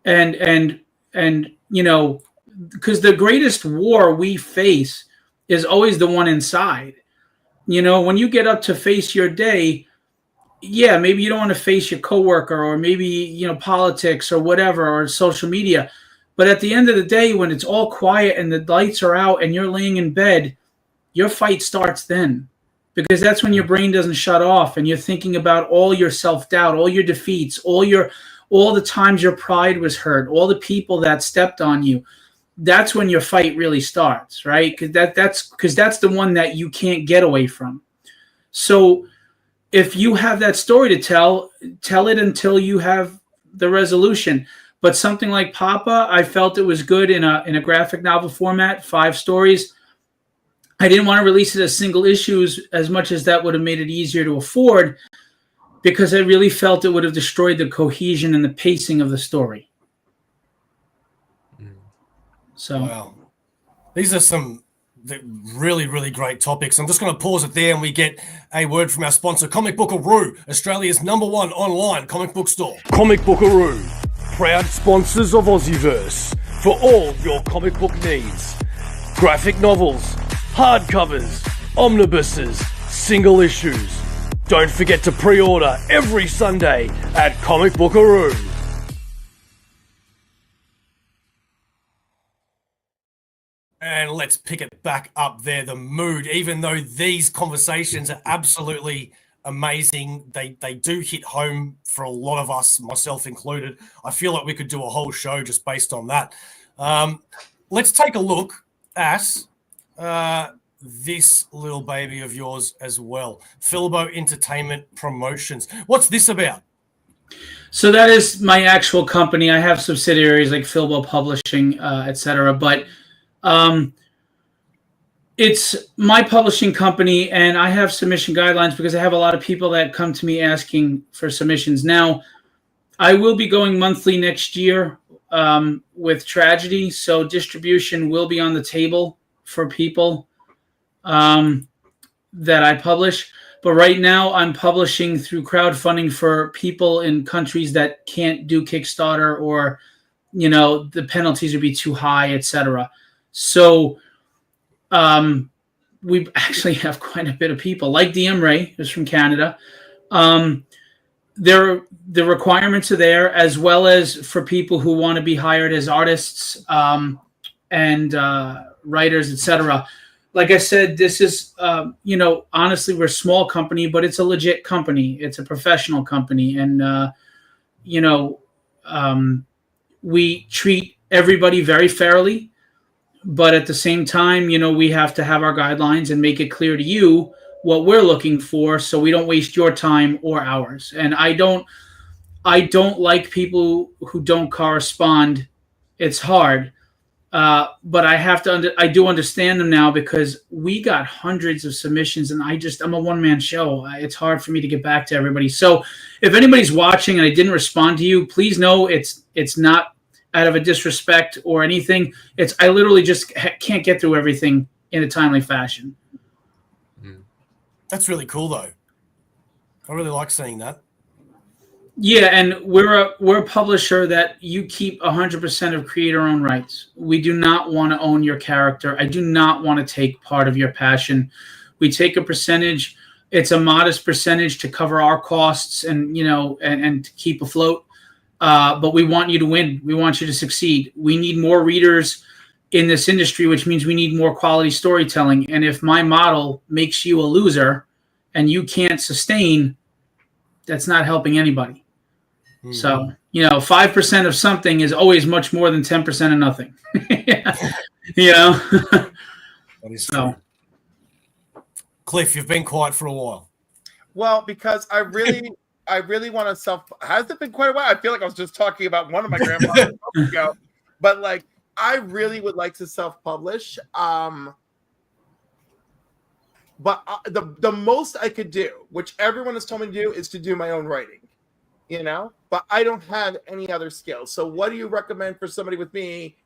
and because the greatest war we face is always the one inside. When you get up to face your day, yeah, maybe you don't want to face your coworker, or maybe politics or whatever, or social media. But at the end of the day, when it's all quiet and the lights are out and you're laying in bed, your fight starts then, because that's when your brain doesn't shut off and you're thinking about all your self-doubt, all your defeats, all the times your pride was hurt, all the people that stepped on you. That's when your fight really starts, right? Because that's the one that you can't get away from. So if you have that story to tell it until you have the resolution. But something like Papa, I felt it was good in a graphic novel format, 5 stories. I didn't want to release it as single issues as much as that would have made it easier to afford, because I really felt it would have destroyed the cohesion and the pacing of the story. So, wow, these are some really, really great topics. I'm just going to pause it there, and we get a word from our sponsor, Comic Bookaroo, Australia's #1 online comic book store. Comic Bookaroo, proud sponsors of Aussieverse for all your comic book needs. Graphic novels, hardcovers, omnibuses, single issues. Don't forget to pre-order every Sunday at Comic Bookaroo. And let's pick it back up there, the mood. Even though these conversations are absolutely amazing, they do hit home for a lot of us, myself included. I feel like we could do a whole show just based on that. Let's take a look at this little baby of yours as well. Philbo Entertainment Promotions. What's this about? So that is my actual company. I have subsidiaries like Philbo Publishing, etc. But it's my publishing company, and I have submission guidelines because I have a lot of people that come to me asking for submissions. Now, I will be going monthly next year with Tragedy, so distribution will be on the table for people that I publish. But right now, I'm publishing through crowdfunding for people in countries that can't do Kickstarter, or the penalties would be too high, etc. So we actually have quite a bit of people, like DM Ray, who's from Canada. The requirements are there, as well as for people who want to be hired as artists and writers, etc. Like I said, this is, honestly, we're a small company, but it's a legit company. It's a professional company. And, we treat everybody very fairly. But at the same time, we have to have our guidelines and make it clear to you what we're looking for, so we don't waste your time or ours. And I don't like people who don't correspond. It's hard. But I do understand them now, because we got hundreds of submissions, and I'm a one-man show. It's hard for me to get back to everybody. So if anybody's watching and I didn't respond to you, please know it's not out of a disrespect or anything. I literally just can't get through everything in a timely fashion. That's really cool, though. I really like seeing that. Yeah, and we're a publisher that you keep 100% of creator-owned rights. We do not want to own your character. I do not want to take part of your passion. We take a percentage. It's a modest percentage to cover our costs and and to keep afloat. But we want you to win. We want you to succeed. We need more readers in this industry, which means we need more quality storytelling. And if my model makes you a loser and you can't sustain, that's not helping anybody. So, 5% of something is always much more than 10% of nothing. That is So, true. Cliff, you've been quiet for a while. Well, because I really want to self. Has it been quite a while? I feel like I was just talking about one of my grandfathers ago, but like I really would like to self-publish. But the most I could do, which everyone has told me to do, is to do my own writing. But I don't have any other skills. So what do you recommend for somebody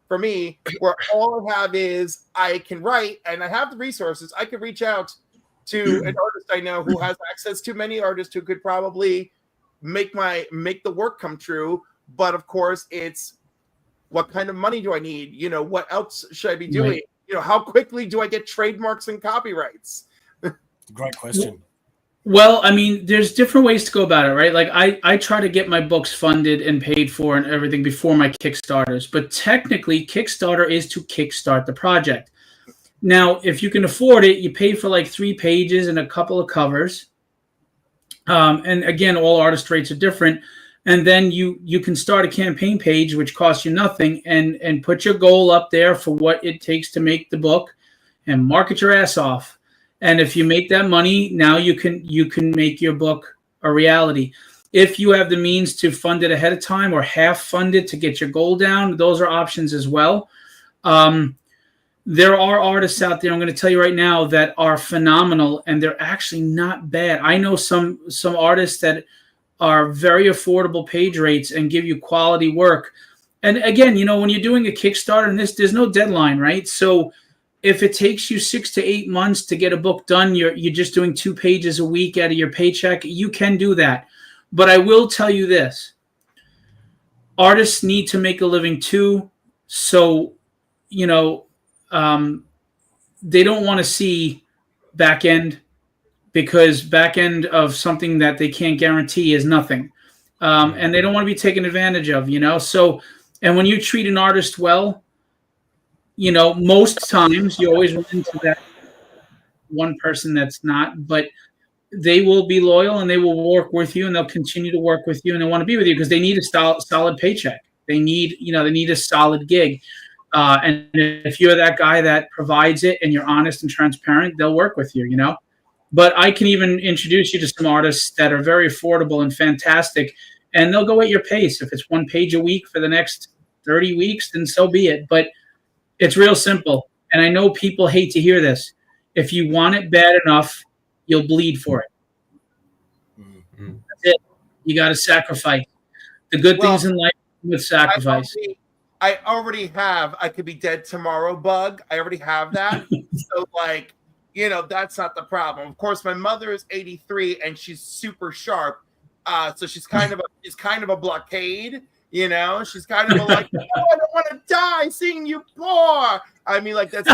for me, where all I have is I can write and I have the resources. I could reach out to an artist I know who has access to many artists who could probably make the work come true. But of course, it's what kind of money do I need? What else should I be doing? Right. How quickly do I get trademarks and copyrights? Great question. Well, I mean, there's different ways to go about it, right? Like I try to get my books funded and paid for and everything before my Kickstarters. But technically, Kickstarter is to kickstart the project. Now, if you can afford it, you pay for like 3 pages and a couple of covers. And again, all artist rates are different. And then you can start a campaign page, which costs you nothing, and put your goal up there for what it takes to make the book and market your ass off. And if you make that money, now you can make your book a reality. If you have the means to fund it ahead of time or half fund it to get your goal down, those are options as well. There are artists out there, I'm going to tell you right now, that are phenomenal, and they're actually not bad. I know some artists that are very affordable page rates and give you quality work. And again, when you're doing a Kickstarter and there's no deadline, right? So if it takes you 6 to 8 months to get a book done, you're just doing 2 pages a week out of your paycheck, you can do that. But I will tell you this. Artists need to make a living too. So, they don't want to see back end, because back end of something that they can't guarantee is nothing. And they don't want to be taken advantage of, So, and when you treat an artist well, most times you always run into that one person that's not, but they will be loyal and they will work with you and they'll continue to work with you and they want to be with you because they need a solid paycheck. They need a solid gig. And if you're that guy that provides it and you're honest and transparent, they'll work with you, But I can even introduce you to some artists that are very affordable and fantastic, and they'll go at your pace. If it's 1 page a week for the next 30 weeks, then so be it. But it's real simple. And I know people hate to hear this. If you want it bad enough, you'll bleed for it. Mm-hmm. That's it. You got to sacrifice. The good things in life with sacrifice. I already have I could be dead tomorrow bug. I already have that. So that's not the problem. Of course, my mother is 83 and she's super sharp. So she's kind of a blockade. She's kind of like, oh, I don't want to die seeing you poor. I mean, like that's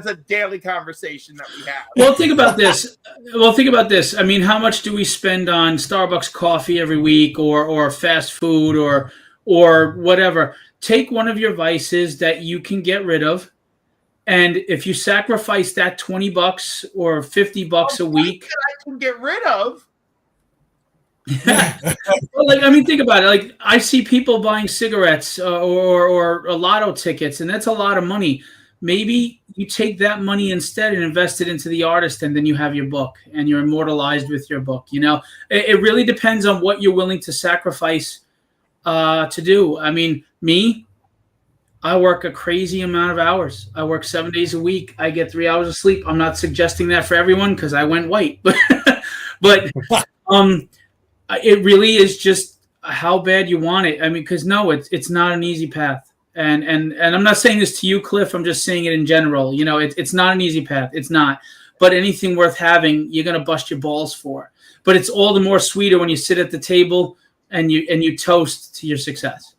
a daily conversation that we have. Well, think about this. I mean, how much do we spend on Starbucks coffee every week, or fast food, or whatever? Take one of your vices that you can get rid of, and if you sacrifice that $20 or $50 a week, I can get rid of. Well, think about it. Like, I see people buying cigarettes or lotto tickets, and that's a lot of money. Maybe you take that money instead and invest it into the artist, and then you have your book, and you're immortalized with your book. It really depends on what you're willing to sacrifice to do. I mean, me, I work a crazy amount of hours. I work 7 days a week. I get 3 hours of sleep. I'm not suggesting that for everyone because I went white, but it really is just how bad you want it. I mean, because it's not an easy path. And I'm not saying this to you, Cliff. I'm just saying it in general. It's not an easy path. It's not. But anything worth having, you're gonna bust your balls for. But it's all the more sweeter when you sit at the table and you toast to your success.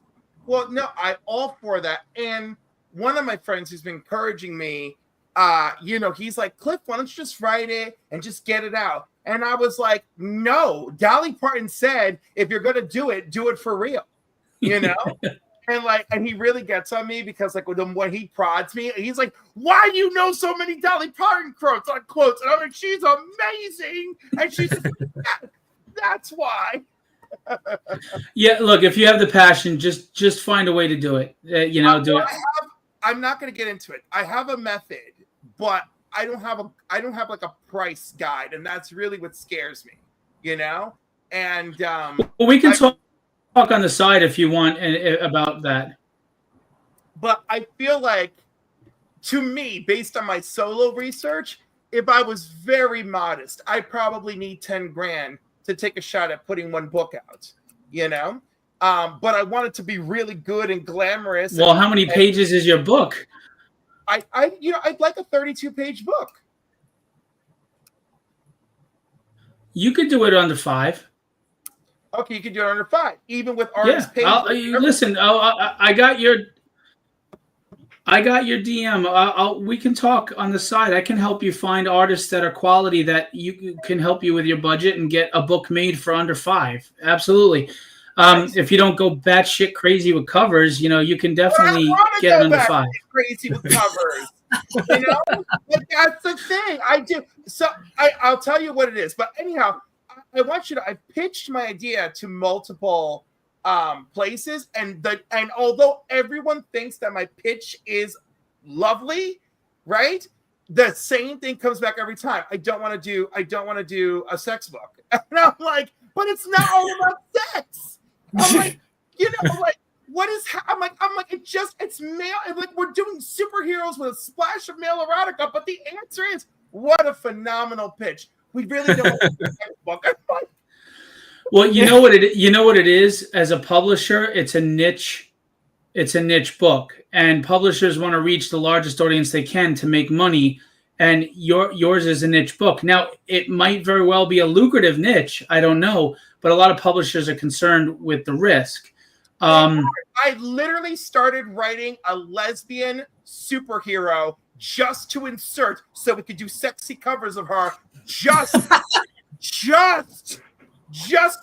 Well, no, I'm all for that. And one of my friends who's been encouraging me, he's like, Cliff, why don't you just write it and just get it out? And I was like, no, Dolly Parton said, if you're going to do it for real, and he really gets on me because when he prods me, he's like, why do you know so many Dolly Parton quotes? And I'm like, she's amazing. And she's, That's why. Yeah, look, if you have the passion, just find a way to do it. Do it. I'm not going to get into it. I have a method, but I don't have like a price guide, and that's really what scares me, And well, we can talk on the side if you want about that. But I feel like, to me, based on my solo research, if I was very modest, I probably need 10 grand to take a shot at putting one book out, But I want it to be really good and glamorous. Well, how many pages is your book? I'd like a 32-page book. You could do it under 5. Okay, you can do it under 5, even with artist pages. Listen, I got your DM. We can talk on the side. I can help you find artists that are quality that you can help you with your budget and get a book made for under 5. Absolutely. If you don't go batshit crazy with covers, you can definitely get it under 5. Crazy with covers, But that's the thing. I do. So I'll tell you what it is. But anyhow, I pitched my idea to multiple places, and although everyone thinks that my pitch is lovely, right? The same thing comes back every time. I don't want to do a sex book. And I'm like, but it's not all about sex. I'm like, what is? I'm like, it's male. And like, we're doing superheroes with a splash of male erotica. But the answer is, what a phenomenal pitch. We really don't want to do a sex book. I'm like, well, you know what it is. As a publisher, it's a niche book, and publishers want to reach the largest audience they can to make money. And yours is a niche book. Now, it might very well be a lucrative niche. I don't know, but a lot of publishers are concerned with the risk. I literally started writing a lesbian superhero just to insert, so we could do sexy covers of her, just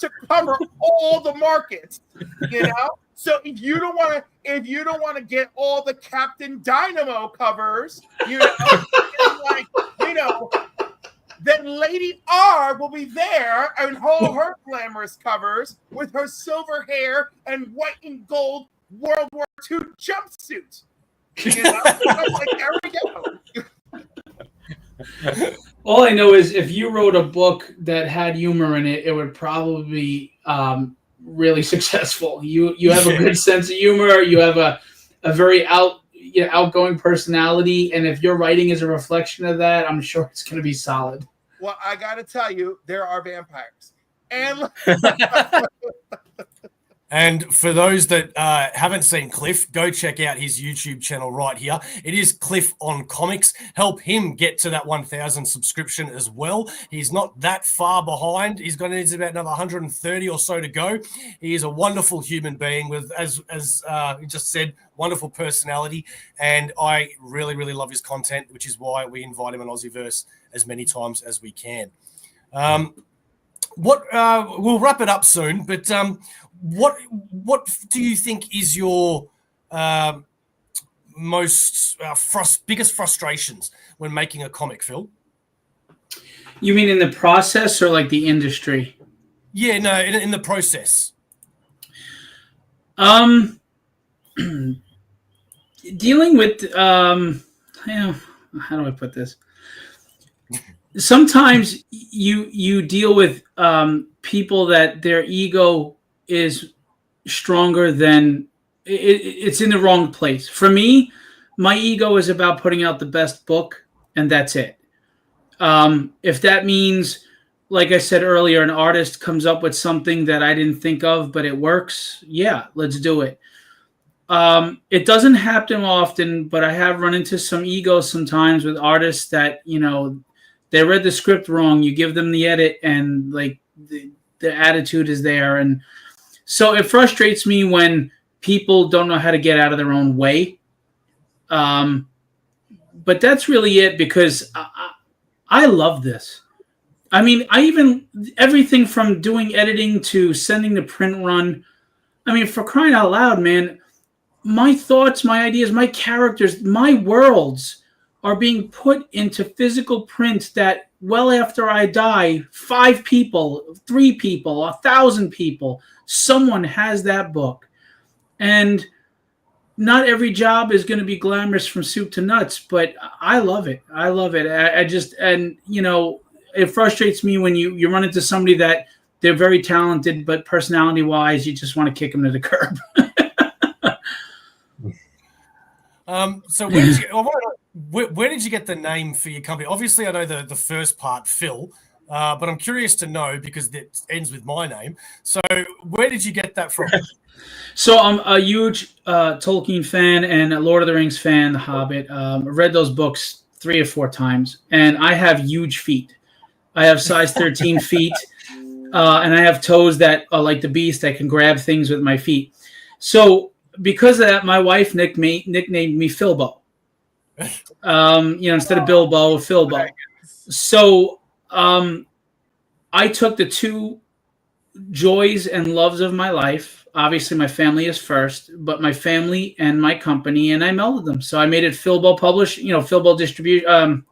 to cover all the markets, So if you don't want to get all the Captain Dynamo covers, then Lady R will be there and all her glamorous covers with her silver hair and white and gold World War II jumpsuit. Like, there we go. All I know is if you wrote a book that had humor in it, it would probably be really successful. You have a good sense of humor. You have a very outgoing personality, and if your writing is a reflection of that, I'm sure it's going to be solid. Well, I got to tell you, there are vampires, and And for those that haven't seen Cliff, go check out his YouTube channel right here. It is Cliff on Comics. Help him get to that 1,000 subscription as well. He's not that far behind. He's got about another 130 or so to go. He is a wonderful human being with, as he just said, wonderful personality. And I really, really love his content, which is why we invite him on Aussieverse as many times as we can. We'll wrap it up soon, but what do you think is your biggest frustrations when making a comic, Phil? You mean in the process or like the industry? Yeah, no, in the process. Dealing with how do I put this? Sometimes you deal with people that their ego is stronger than it's in the wrong place. For me, my ego is about putting out the best book, and that's it. If that means, like I said earlier, an artist comes up with something that I didn't think of, but it works, yeah, let's do it. It doesn't happen often, but I have run into some ego sometimes with artists that, they read the script wrong. You give them the edit, and like the attitude is there. And so it frustrates me when people don't know how to get out of their own way. But that's really it, because I love this. I mean, everything from doing editing to sending the print run. I mean, for crying out loud, man, my thoughts, my ideas, my characters, my worlds are being put into physical print that well after I die, 5 people, 3 people, 1,000 people, someone has that book. And not every job is going to be glamorous from soup to nuts, but I love it. I love it. I just, and it frustrates me when you run into somebody that they're very talented, but personality wise, you just want to kick them to the curb. So where did you get the name for your company? Obviously, I know the first part, Phil, but I'm curious to know because it ends with my name. So where did you get that from? So I'm a huge Tolkien fan and a Lord of the Rings fan, The Hobbit. I've read those books 3 or 4 times, and I have huge feet. I have size 13 feet, and I have toes that are like the beast. I can grab things with my feet. So because of that, my wife nicknamed me Philbo. Instead of Bilbo, Philbo. So I took the 2 joys and loves of my life. Obviously, my family is first, but my family and my company, and I melded them. So I made it Philbo Publish, Philbo Distribution,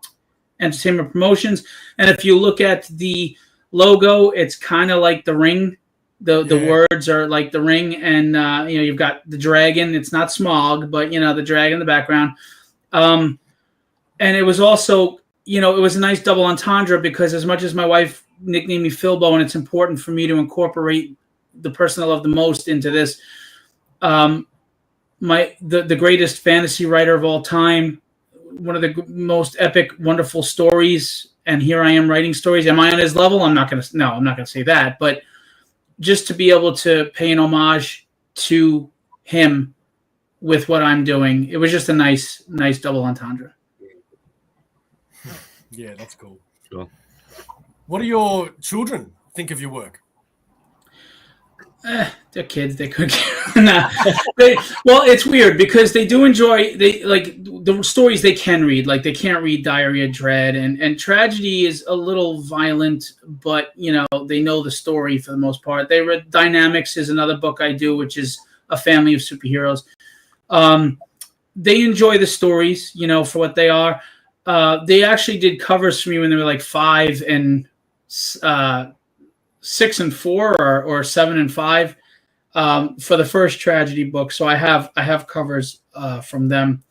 Entertainment Promotions. And if you look at the logo, it's kind of like the ring. The words are like the ring, and you've got the dragon. It's not Smaug, but the dragon in the background. And it was also, it was a nice double entendre because as much as my wife nicknamed me Philbo, and it's important for me to incorporate the person I love the most into this. The greatest fantasy writer of all time, one of the most epic, wonderful stories, and here I am writing stories. Am I on his level? I'm not gonna say that, but just to be able to pay an homage to him with what I'm doing, it was just a nice double entendre. Yeah, that's cool. Sure. What do your children think of your work? They're kids. They could. Well, it's weird because they do enjoy. They like the stories they can read. Like they can't read Diary of Dread, and Tragedy is a little violent, but they know the story for the most part. They read Dynamics is another book I do, which is a family of superheroes. They enjoy the stories, for what they are. They actually did covers for me when they were like 5 and 6 and 4 or 7 and 5 for the first Tragedy book. So I have covers from them.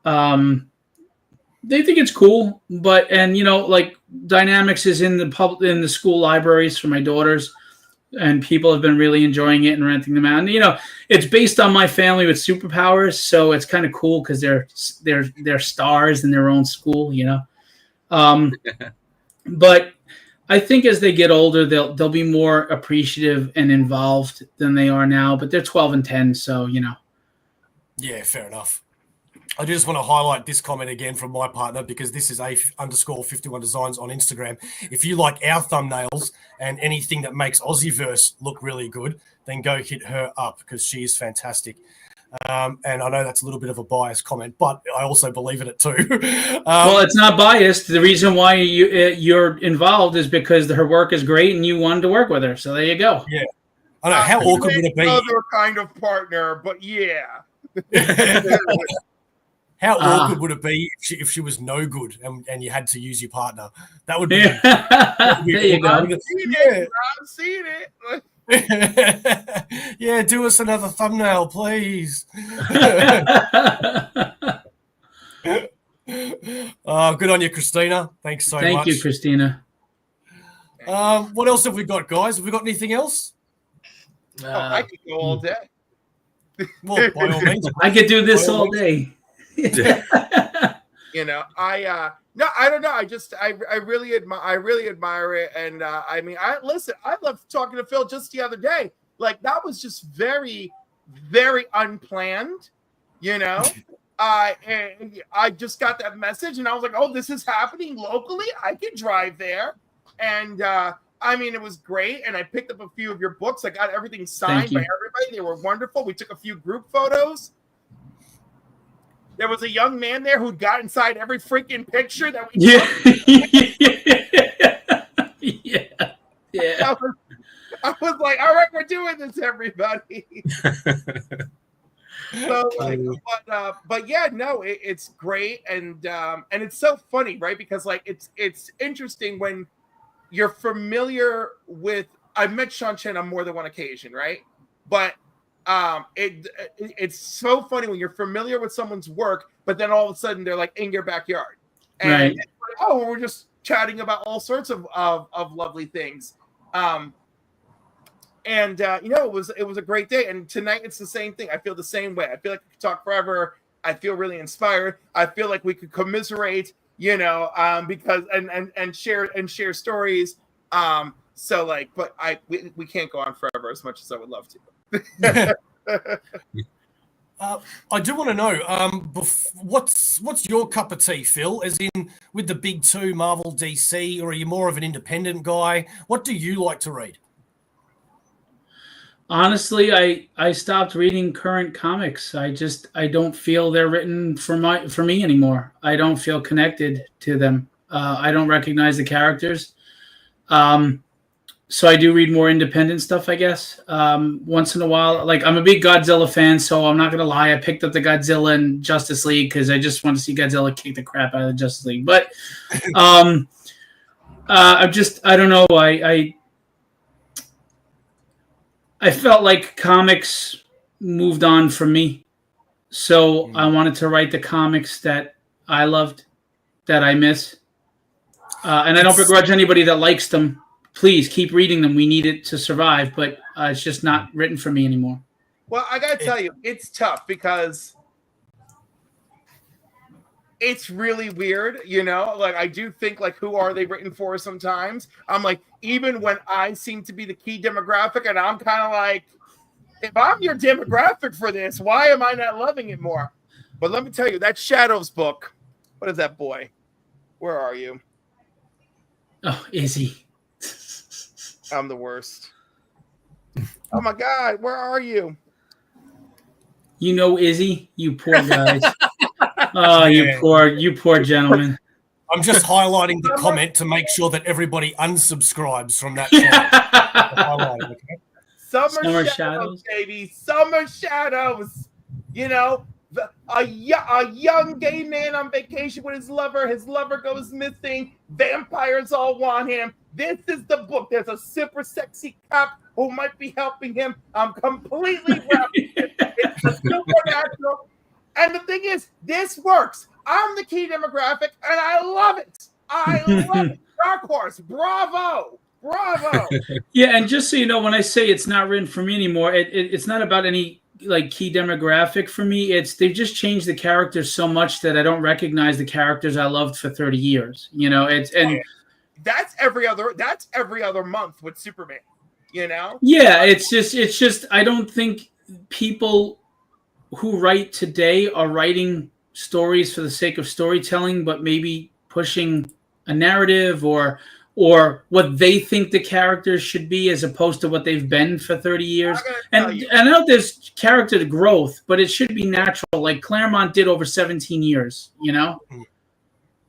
They think it's cool, but like Dynamics is in the school libraries for my daughters, and people have been really enjoying it and renting them out. And it's based on my family with superpowers, so it's kind of cool because they're stars in their own school. But I think as they get older, they'll be more appreciative and involved than they are now. But they're 12 and 10, so Yeah, fair enough. I just want to highlight this comment again from my partner because this is _51 Designs on Instagram. If you like our thumbnails and anything that makes Aussieverse look really good, then go hit her up because she is fantastic. And I know that's a little bit of a biased comment, but I also believe in it too. Well, it's not biased. The reason why you're involved is because her work is great and you wanted to work with her. So there you go. Yeah. I know. How awkward would it be? Other kind of partner, but yeah. How awkward would it be if she was no good and you had to use your partner? That would be. There you go. I've seen it. Yeah, do us another thumbnail, please. Good on you, Christina. Thanks so much. Thank you, Christina. What else have we got, guys? Have we got anything else? I could go all day. Well, by all means. I could do this all day. No, I don't know. I really admire it, and I love talking to Phil just the other day. Like that was just very, very unplanned, I just got that message, and I was like, "Oh, this is happening locally. I can drive there," and it was great. And I picked up a few of your books. I got everything signed by everybody. They were wonderful. We took a few group photos. There was a young man there who got inside every freaking picture that we took. Yeah. I was like, all right, we're doing this, everybody. So So, like, but yeah, no, it's great, and it's so funny, right? Because like it's interesting when you're familiar with. I've met Sean Chen on more than one occasion, right? But it's so funny when you're familiar with someone's work, but then all of a sudden they're like in your backyard, and Right. it's like, oh, we're just chatting about all sorts of lovely things. And it was a great day. And tonight it's the same thing. I feel the same way. I feel like we could talk forever. I feel really inspired. I feel like we could commiserate, because and share stories. So like, but we can't go on forever as much as I would love to. I do want to know, what's your cup of tea, Phil? As in, with the big two, Marvel, DC, or are you more of an independent guy? What do you like to read? Honestly, I stopped reading current comics. I don't feel they're written for me anymore. I don't feel connected to them. I don't recognize the characters. So I do read more independent stuff, I guess. Once in a while, like I'm a big Godzilla fan, so I'm not gonna lie. I picked up the Godzilla and Justice League because I just want to see Godzilla kick the crap out of the Justice League. But I don't know. I felt like comics moved on from me. So I wanted to write the comics that I loved, that I miss. And I don't begrudge anybody that likes them. Please keep reading them. We need it to survive, but it's just not written for me anymore. Well, I got to tell you, it's tough because it's really weird, like I do think like, who are they written for sometimes? I'm like, even when I seem to be the key demographic and I'm kind of like, if I'm your demographic for this, why am I not loving it more? But let me tell you, that Shadows book, what is that, boy? Where are you? Oh, Izzy. I'm the worst. Oh my God, where are you? You know Izzy, you poor guys. Oh, yeah. you poor gentleman. I'm just highlighting the comment to make sure that everybody unsubscribes from that channel. Okay? Summer Shadows, baby. Summer Shadows. A young gay man on vacation with his lover. His lover goes missing. Vampires all want him. This is the book. There's a super sexy cop who might be helping him. I'm completely wrapped. It's a supernatural. And the thing is, this works. I'm the key demographic, and I love it. I love it. Dark Horse, bravo. Bravo. Yeah, and just so you know, when I say it's not written for me anymore, it's not about any like key demographic for me. They've just changed the characters so much that I don't recognize the characters I loved for 30 years. That's every other month with Superman, Yeah, it's just I don't think people who write today are writing stories for the sake of storytelling, but maybe pushing a narrative or what they think the characters should be as opposed to what they've been for 30 years. And I know there's character growth, but it should be natural, like Claremont did over 17 years, I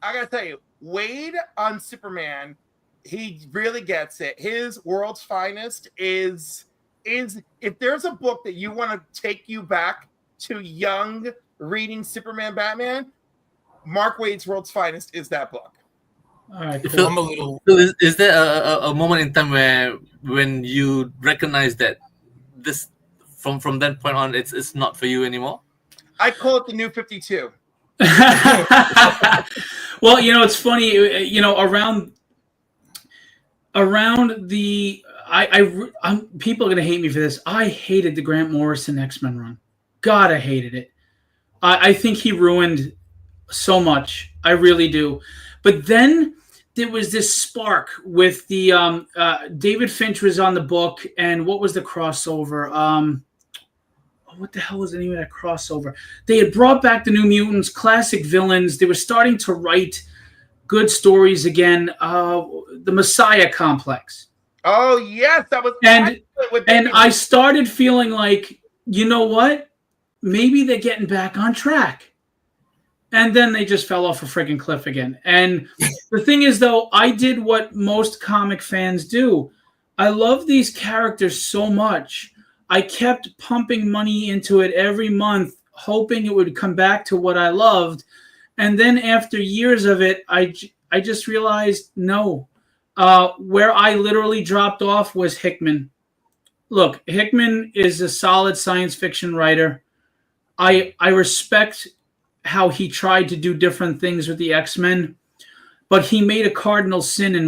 gotta tell you, Wade on Superman, he really gets it. His World's Finest is if there's a book that you want to take you back to young reading Superman, Batman, Mark Waid's World's Finest is that book. All right, cool. Phil, I'm a little. Phil, is there a moment in time when you recognize that this from that point on it's not for you anymore? I call it the New 52. Well, it's funny. Around the I'm people are gonna hate me for this. I hated the Grant Morrison X-Men run. God, I hated it. I think he ruined so much. I really do. But then there was this spark with the David Finch was on the book, and what was the crossover? What the hell was the name of that crossover? They had brought back the New Mutants, classic villains. They were starting to write good stories again. The Messiah Complex. Oh yes, that was. And I started feeling like, you know what? Maybe they're getting back on track. And then they just fell off a friggin' cliff again. And the thing is, though, I did what most comic fans do. I love these characters so much. I kept pumping money into it every month. hoping it would come back to what I loved. And then after years of it, I just realized, no. Where I literally dropped off was Hickman. Look, Hickman is a solid science fiction writer. I respect how he tried to do different things with the X-Men, but he made a cardinal sin in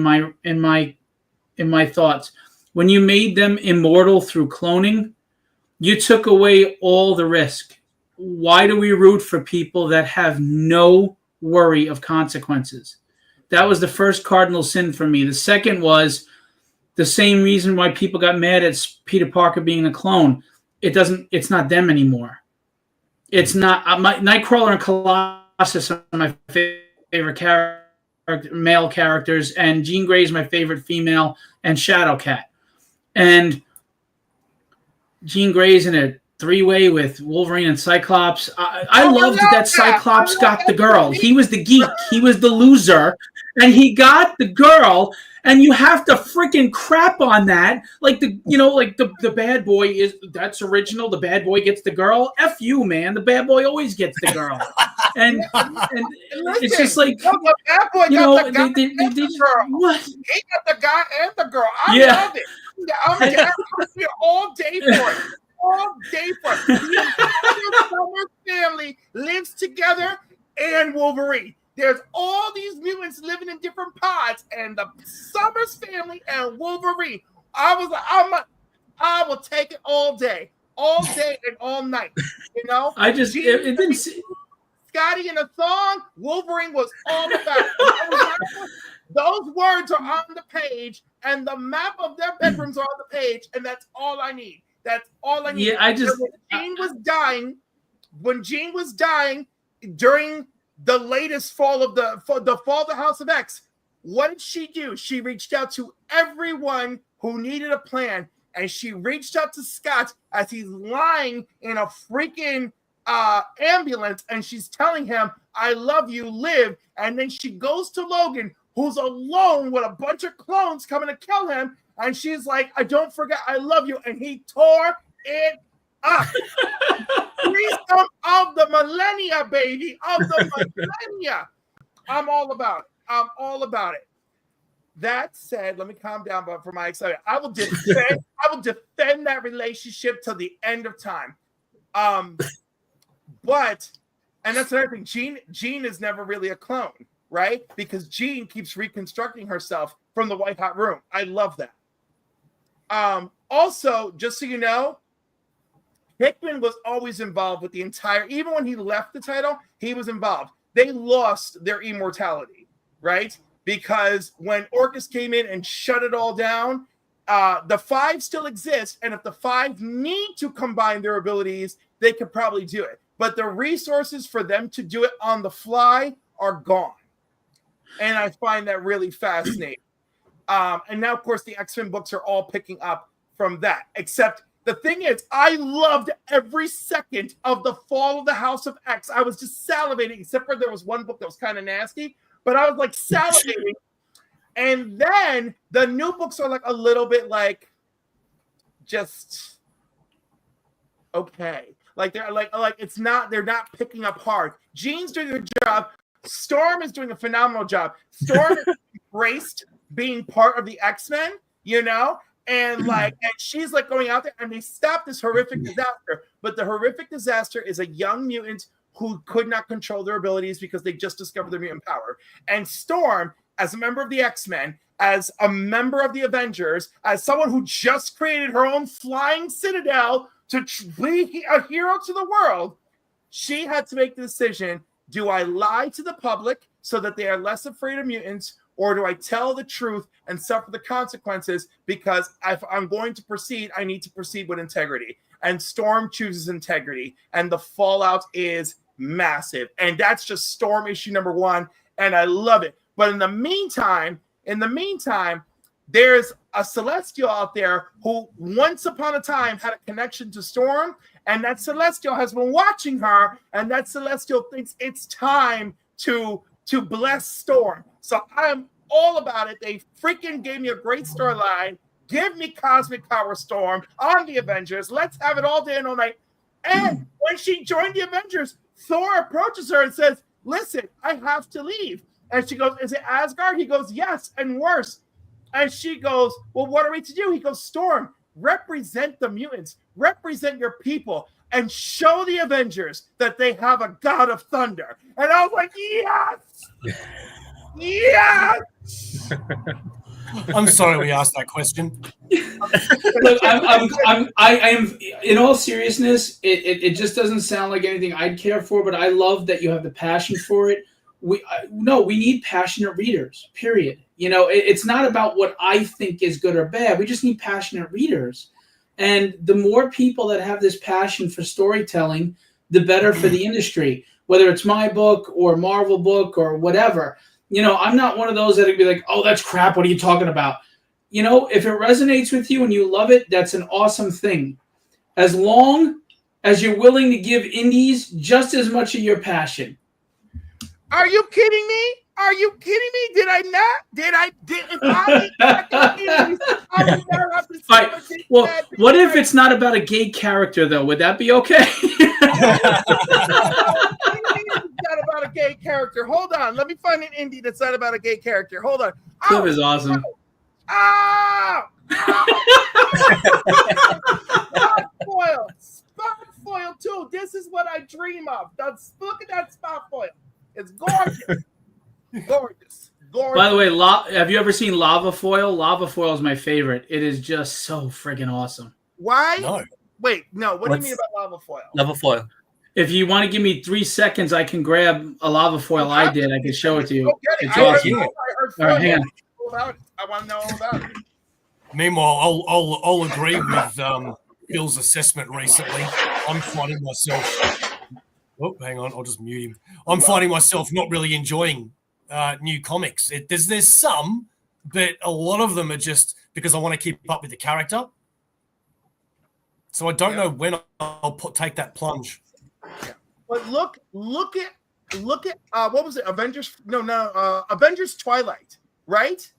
my thoughts. When you made them immortal through cloning, you took away all the risk. Why do we root for people that have no worry of consequences? That was the first cardinal sin for me. The second was the same reason why people got mad at Peter Parker being a clone. It's not them anymore. It's not Nightcrawler and Colossus are my favorite male characters, and Jean Grey is my favorite female, and Shadowcat. And Jean Grey's in a three-way with Wolverine and Cyclops. I loved that Cyclops got the girl. He was the geek. He was the loser, and he got the girl. And you have to freaking crap on that. Like the bad boy that's original. The bad boy gets the girl. F you, man. The bad boy always gets the girl. And it's just like, the bad boy got the guy and the girl. What? He got the guy and the girl. I love it. I'm here all day for it. All day for it. The entire Summers family lives together, and Wolverine. There's all these mutants living in different pods, and the Summers family and Wolverine. I was like, I will take it all day and all night. You know, I just it didn't. Scotty in a song, Wolverine was all about it. Those words are on the page, and the map of their bedrooms are on the page, and that's all I need. That's all I need. Yeah, when Jean was dying during the latest fall of the fall of the House of X, what did she do? She reached out to everyone who needed a plan, and she reached out to Scott as he's lying in a freaking ambulance, and she's telling him, "I love you, live." And then she goes to Logan, who's alone with a bunch of clones coming to kill him, and she's like, "I don't forget, I love you," and he tore it up. Threesome of the millennia, baby, of the millennia. I'm all about it. That said, let me calm down, but for my excitement, I will defend that relationship till the end of time. But, and that's another thing, Jean is never really a clone, right? Because Jean keeps reconstructing herself from the White Hot Room. I love that. Also, just so you know, Hickman was always involved with the entire, even when he left the title, he was involved. They lost their immortality, right? Because when Orcus came in and shut it all down, the Five still exist, and if the Five need to combine their abilities, they could probably do it. But the resources for them to do it on the fly are gone. And I find that really fascinating. And now, of course, the X-Men books are all picking up from that, except the thing is, I loved every second of the fall of the House of X. I was just salivating, except for there was one book that was kind of nasty, but I was like salivating. And then the new books are like a little bit like just okay. Like they're like they're not picking up hard. Jean's doing a job. Storm is doing a phenomenal job. Storm is embraced being part of the X-Men, you know? And she's like going out there, and they stopped this horrific disaster. But the horrific disaster is a young mutant who could not control their abilities because they just discovered their mutant power. And Storm, as a member of the X-Men, as a member of the Avengers, as someone who just created her own flying citadel to be a hero to the world, she had to make the decision: do I lie to the public so that they are less afraid of mutants, or do I tell the truth and suffer the consequences? Because if I'm going to proceed, I need to proceed with integrity. And Storm chooses integrity, and the fallout is massive. And that's just Storm issue number 1, and I love it. But in the meantime, there's a Celestial out there who once upon a time had a connection to Storm, and that Celestial has been watching her, and that Celestial thinks it's time to bless Storm. So I'm all about it. They freaking gave me a great storyline. Give me Cosmic Power Storm on the Avengers. Let's have it all day and all night. And when she joined the Avengers, Thor approaches her and says, listen, I have to leave. And she goes, is it Asgard? He goes, yes, and worse. And she goes, well, what are we to do? He goes, Storm, represent the mutants, represent your people, and show the Avengers that they have a god of thunder. And I was like, yes! Yes! I'm sorry we asked that question. Look, I am. In all seriousness, it just doesn't sound like anything I'd care for. But I love that you have the passion for it. We need passionate readers. Period. It's not about what I think is good or bad. We just need passionate readers, and the more people that have this passion for storytelling, the better for the industry. Whether it's my book or Marvel book or whatever. I'm not one of those that would be like, oh, that's crap. What are you talking about? If it resonates with you and you love it, that's an awesome thing. As long as you're willing to give indies just as much of your passion. Are you kidding me? Are you kidding me? Did I not? If I would not have to right. Well, what if it's not about a gay character, though? Would that be okay? Not about a gay character. Hold on. Let me find an indie that's not about a gay character. Hold on. Cliff is awesome. Spot foil too. This is what I dream of. Look at that spot foil. It's gorgeous. Gorgeous. By the way, have you ever seen lava foil? Lava foil is my favorite. It is just so friggin' awesome. Why? No. Wait, no. What do you mean about lava foil? Lava foil. If you want to give me 3 seconds, I can grab a lava foil I did. I can show it to you. It's awesome. I heard all right, hang on. I want to know all about it. Meanwhile, I'll agree with Phil's assessment recently. I'm finding myself. Oh, hang on. I'll just mute him. I'm finding myself not really enjoying new comics. There's some, but a lot of them are just because I want to keep up with the character. So I don't know when I'll take that plunge. But look at what was it? Avengers? Avengers Twilight, right?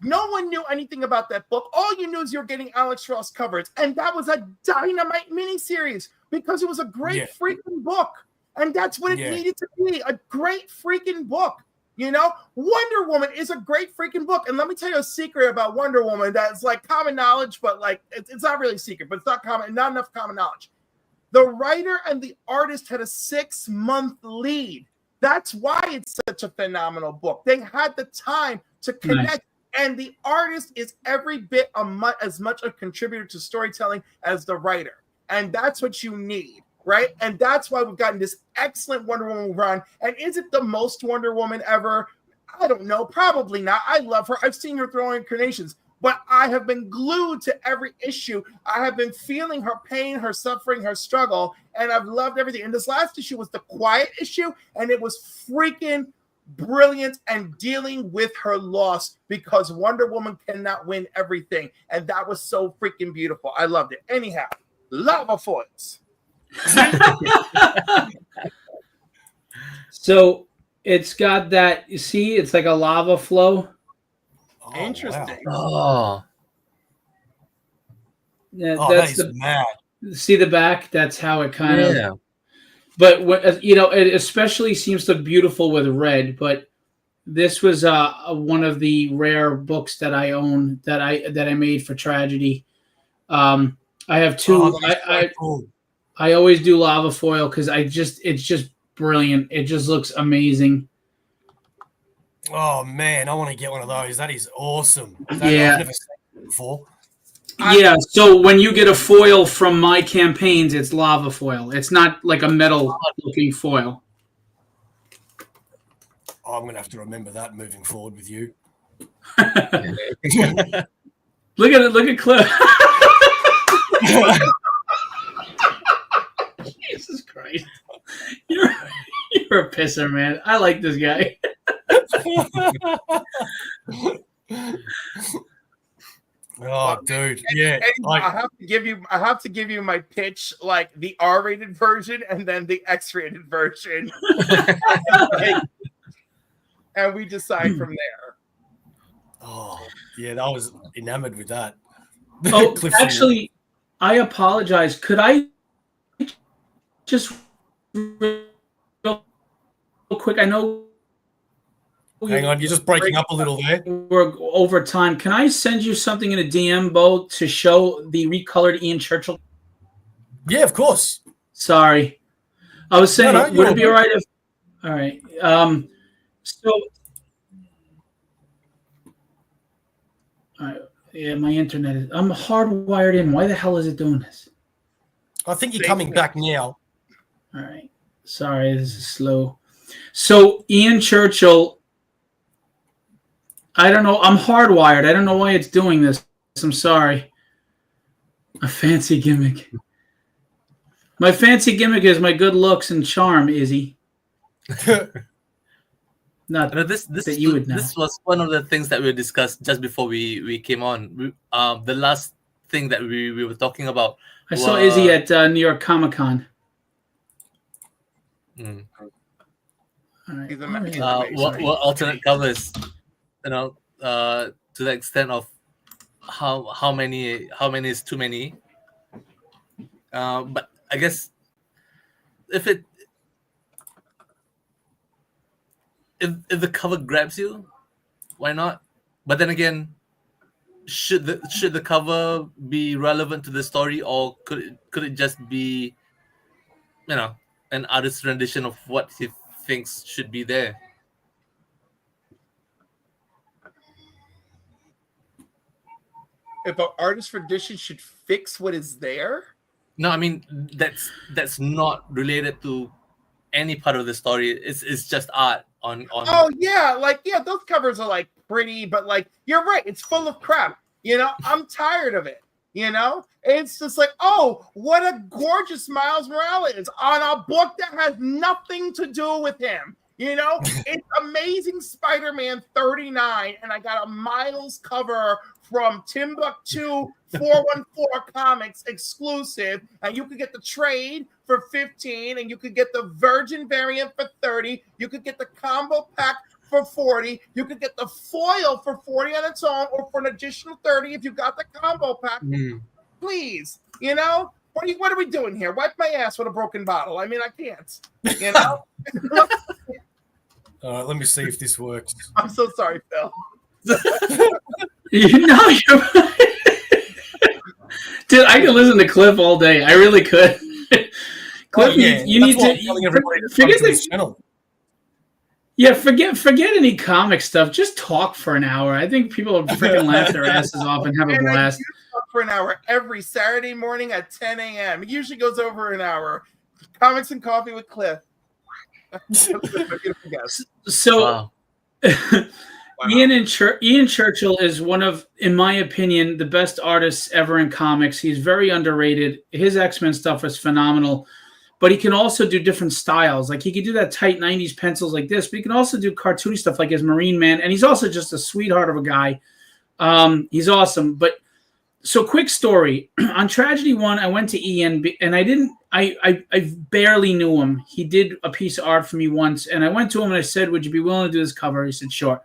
No one knew anything about that book. All you knew is you're getting Alex Ross covers, and that was a dynamite miniseries because it was a great freaking book, and that's what it needed to be—a great freaking book. Wonder Woman is a great freaking book, and let me tell you a secret about Wonder Woman that's like common knowledge, but like it's not really a secret, but it's not enough common knowledge. The writer and the artist had a 6-month lead. That's why it's such a phenomenal book. They had the time to connect, and the artist is every bit as much a contributor to storytelling as the writer. And that's what you need, right? And that's why we've gotten this excellent Wonder Woman run. And is it the most Wonder Woman ever? I don't know. Probably not. I love her. I've seen her throw incarnations. But I have been glued to every issue. I have been feeling her pain, her suffering, her struggle, and I've loved everything. And this last issue was the quiet issue, and it was freaking brilliant and dealing with her loss because Wonder Woman cannot win everything. And that was so freaking beautiful. I loved it. Anyhow, lava foils. So it's got that, you see, it's like a lava flow. Oh, interesting. Wow. Oh. Yeah, that is mad. See the back? That's how it kind of. But it especially seems to look beautiful with red. But this was one of the rare books that I own that I made for Tragedy. I have 2. Cool. I always do lava foil because it's just brilliant. It just looks amazing. Oh man, I want to get one of those. That is awesome. I've never seen it before. Yeah, so when you get a foil from my campaigns, it's lava foil. It's not like a metal-looking foil. Oh, I'm going to have to remember that moving forward with you. Look at Cliff. Jesus Christ. You're a pisser, man. I like this guy. Oh, dude, yeah. I have to give you my pitch, like the R-rated version and then the X-rated version, and we decide from there. Oh, yeah, I was enamored with that. Oh, actually, I apologize. Could I just real quick, I know. Hang on, you're just breaking up a little there. We're over time. Can I send you something in a DM, Bo, to show the recolored Ian Churchill? Yeah, of course. Sorry. I was saying, No, would it be all right if... All right. So... All right. Yeah, my internet is... I'm hardwired in. Why the hell is it doing this? I think you're coming back now. All right. Sorry, this is slow. So, Ian Churchill... I don't know. I'm hardwired. I don't know why it's doing this. I'm sorry. A fancy gimmick. My fancy gimmick is my good looks and charm, Izzy. Not this that you would know. This was one of the things that we discussed just before we came on. The last thing that we were talking about. I saw Izzy at New York Comic Con. Mm. All right. What alternate covers? To the extent of how many is too many. But I guess if the cover grabs you, why not? But then again, should the cover be relevant to the story, or could it just be, an artist's rendition of what he thinks should be there? If an artist rendition should fix what is there? No, I mean that's not related to any part of the story. It's just art on. Oh yeah, those covers are like pretty, but like you're right, it's full of crap. I'm tired of it. It's just like, oh, what a gorgeous Miles Morales on a book that has nothing to do with him. It's Amazing Spider-Man 39, and I got a Miles cover from Timbuktu 414 Comics exclusive, and you could get the trade for 15, and you could get the Virgin variant for 30. You could get the combo pack for 40. You could get the foil for 40 on its own, or for an additional 30 if you got the combo pack. Please, what are we doing here? Wipe my ass with a broken bottle. I mean, I can't. All right, let me see if this works. I'm so sorry, Phil. You're dude, I could listen to Cliff all day. I really could. Cliff, you need to forget this channel. Yeah, forget any comic stuff. Just talk for an hour. I think people will freaking laugh their asses off and have a blast. I talk for an hour every Saturday morning at 10 a.m. It usually goes over an hour. Comics and Coffee with Cliff. So, wow. Ian Churchill is one of, in my opinion, the best artists ever in comics. He's very underrated. His X-Men stuff is phenomenal, but he can also do different styles. Like he can do that tight 90s pencils like this, but he can also do cartoony stuff like his Marine Man, and he's also just a sweetheart of a guy. He's awesome. But so quick story. On Tragedy 1, I went to Ian, and I barely knew him. He did a piece of art for me once, and I went to him and I said, would you be willing to do this cover? He said, sure.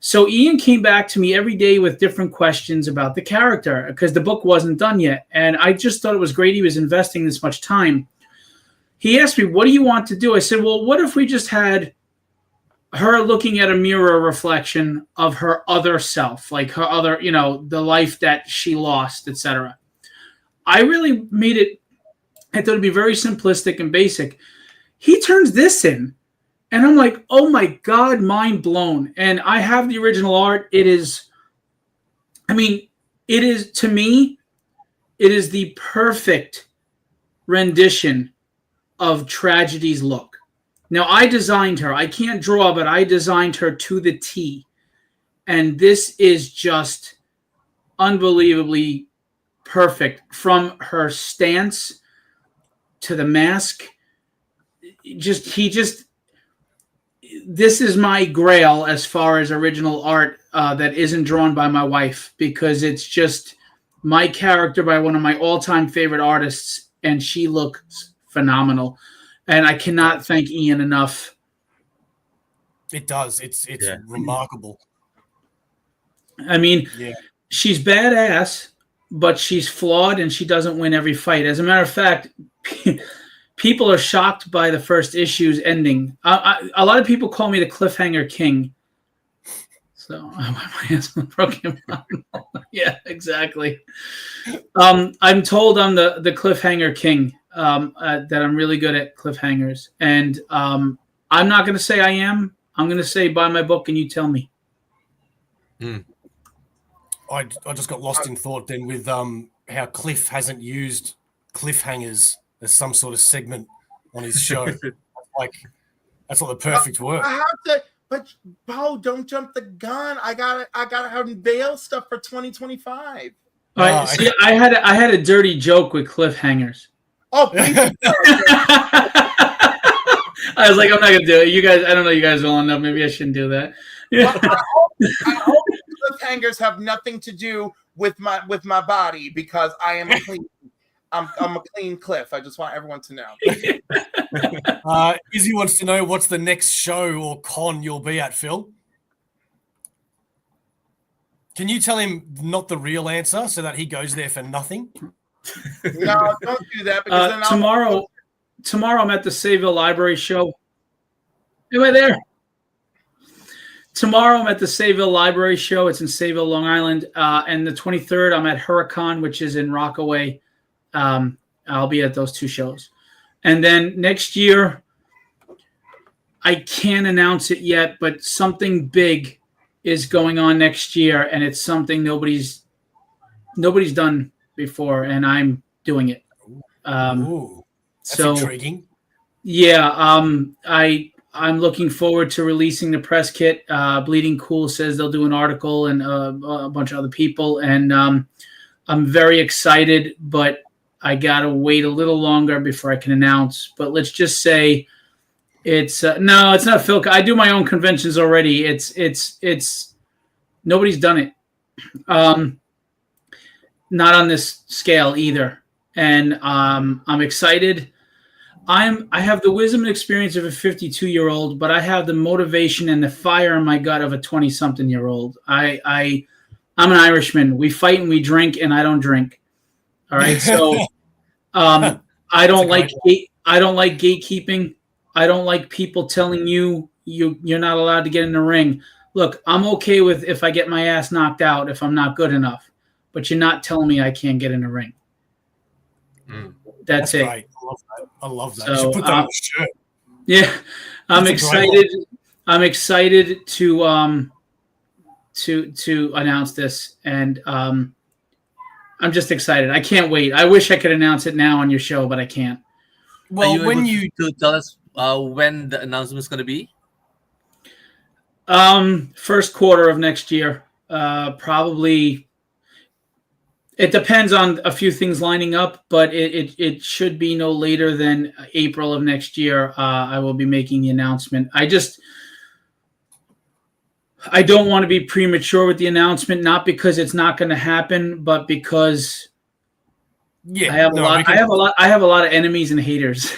So Ian came back to me every day with different questions about the character because the book wasn't done yet. And I just thought it was great he was investing this much time. He asked me, what do you want to do? I said, well, what if we just had her looking at a mirror reflection of her other self, like her other, the life that she lost, etc. I really made it, I thought it'd be very simplistic and basic. He turns this in. And I'm like, oh my God, mind blown. And I have the original art. It is, to me, it is the perfect rendition of Tragedy's look. Now, I designed her. I can't draw, but I designed her to the T. And this is just unbelievably perfect, from her stance to the mask. This is my grail as far as original art that isn't drawn by my wife, because it's just my character by one of my all-time favorite artists, and she looks phenomenal. And I cannot thank Ian enough. It does. It's remarkable. I mean, she's badass, but she's flawed and she doesn't win every fight. As a matter of fact, people are shocked by the first issue's ending. A lot of people call me the cliffhanger king. So my hands broken. Yeah, exactly. I'm told I'm the cliffhanger king. That I'm really good at cliffhangers, and I'm not going to say I am. I'm going to say buy my book and you tell me. I just got lost in thought then with how Cliff hasn't used cliffhangers as some sort of segment on his show. Like, that's not the perfect word. I have to, but Bo, don't jump the gun. I gotta unveil stuff for 2025. All right, see, I had a dirty joke with cliffhangers. Oh, please. I was like, I'm not gonna do it. You guys, I don't know you guys well enough. Maybe I shouldn't do that. Well, I hope cliffhangers have nothing to do with my body, because I am a clean. I'm a clean Cliff. I just want everyone to know. Izzy wants to know what's the next show or con you'll be at, Phil. Can you tell him not the real answer so that he goes there for nothing? No, don't do that, because then tomorrow I'm at the Sayville Library show. Am I there? Tomorrow I'm at the Sayville Library show. It's in Sayville, Long Island. And the 23rd I'm at Huracan, which is in Rockaway. I'll be at those two shows. And then next year, I can't announce it yet, but something big is going on next year, and it's something nobody's done before, and I'm doing it. Ooh, that's intriguing. Yeah, I'm looking forward to releasing the press kit. Bleeding Cool says they'll do an article, and a bunch of other people, and I'm very excited, but I gotta wait a little longer before I can announce. But let's just say it's no, it's not Phil. I do my own conventions already. It's nobody's done it. Not on this scale either, and I'm excited. I have the wisdom and experience of a 52-year-old, but I have the motivation and the fire in my gut of a 20-something-year-old. I'm an Irishman. We fight and we drink, and I don't drink. All right, so I don't like gatekeeping. I don't like people telling you're not allowed to get in the ring. Look, I'm okay with if I get my ass knocked out if I'm not good enough, but you're not telling me I can't get in the ring. That's it. Great. I love that. So, you should put that on a shirt. Yeah, I'm excited. I'm excited to announce this, and I'm just excited. I can't wait. I wish I could announce it now on your show, but I can't. Well, when you tell us when the announcement is going to be? First quarter of next year, probably. It depends on a few things lining up, but it should be no later than April of next year. I will be making the announcement. I don't want to be premature with the announcement, not because it's not going to happen, but because I have a lot of enemies and haters.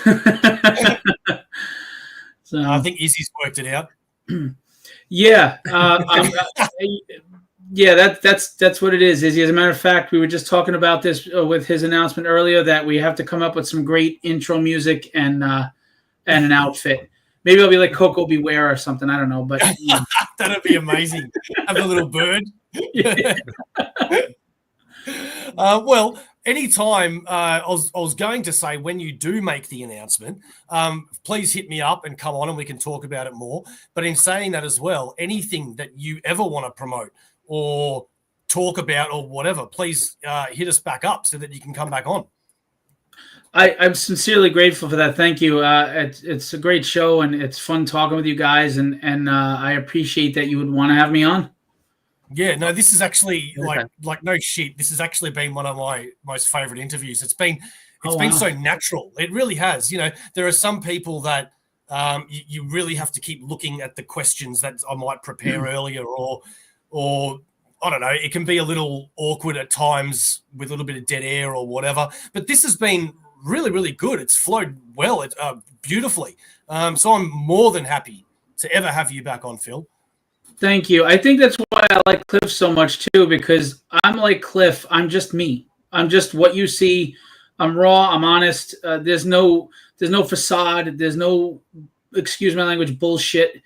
So I think Izzy's worked it out. Yeah. Yeah, that's what it is. Izzy. As a matter of fact, we were just talking about this with his announcement earlier, that we have to come up with some great intro music and an outfit. Maybe I'll be like Coco Beware or something. I don't know, but that'd be amazing. Have a little bird. Well, anytime I was going to say, when you do make the announcement, please hit me up and come on and we can talk about it more. But in saying that as well, anything that you ever want to promote or talk about or whatever, please hit us back up so that you can come back on. I'm sincerely grateful for that. Thank you. It's a great show, and it's fun talking with you guys, and I appreciate that you would want to have me on. Yeah, no, this is actually like no shit. This has actually been one of my most favorite interviews. It's been so natural. It really has. You know, there are some people that you really have to keep looking at the questions that I might prepare earlier, or I don't know, it can be a little awkward at times with a little bit of dead air or whatever. But this has been really, really good. It's flowed well, beautifully. So I'm more than happy to ever have you back on, Phil. Thank you. I think that's why I like Cliff so much too, because I'm like Cliff. I'm just me. I'm just what you see I'm raw. I'm honest. There's no facade. There's no, excuse my language, bullshit.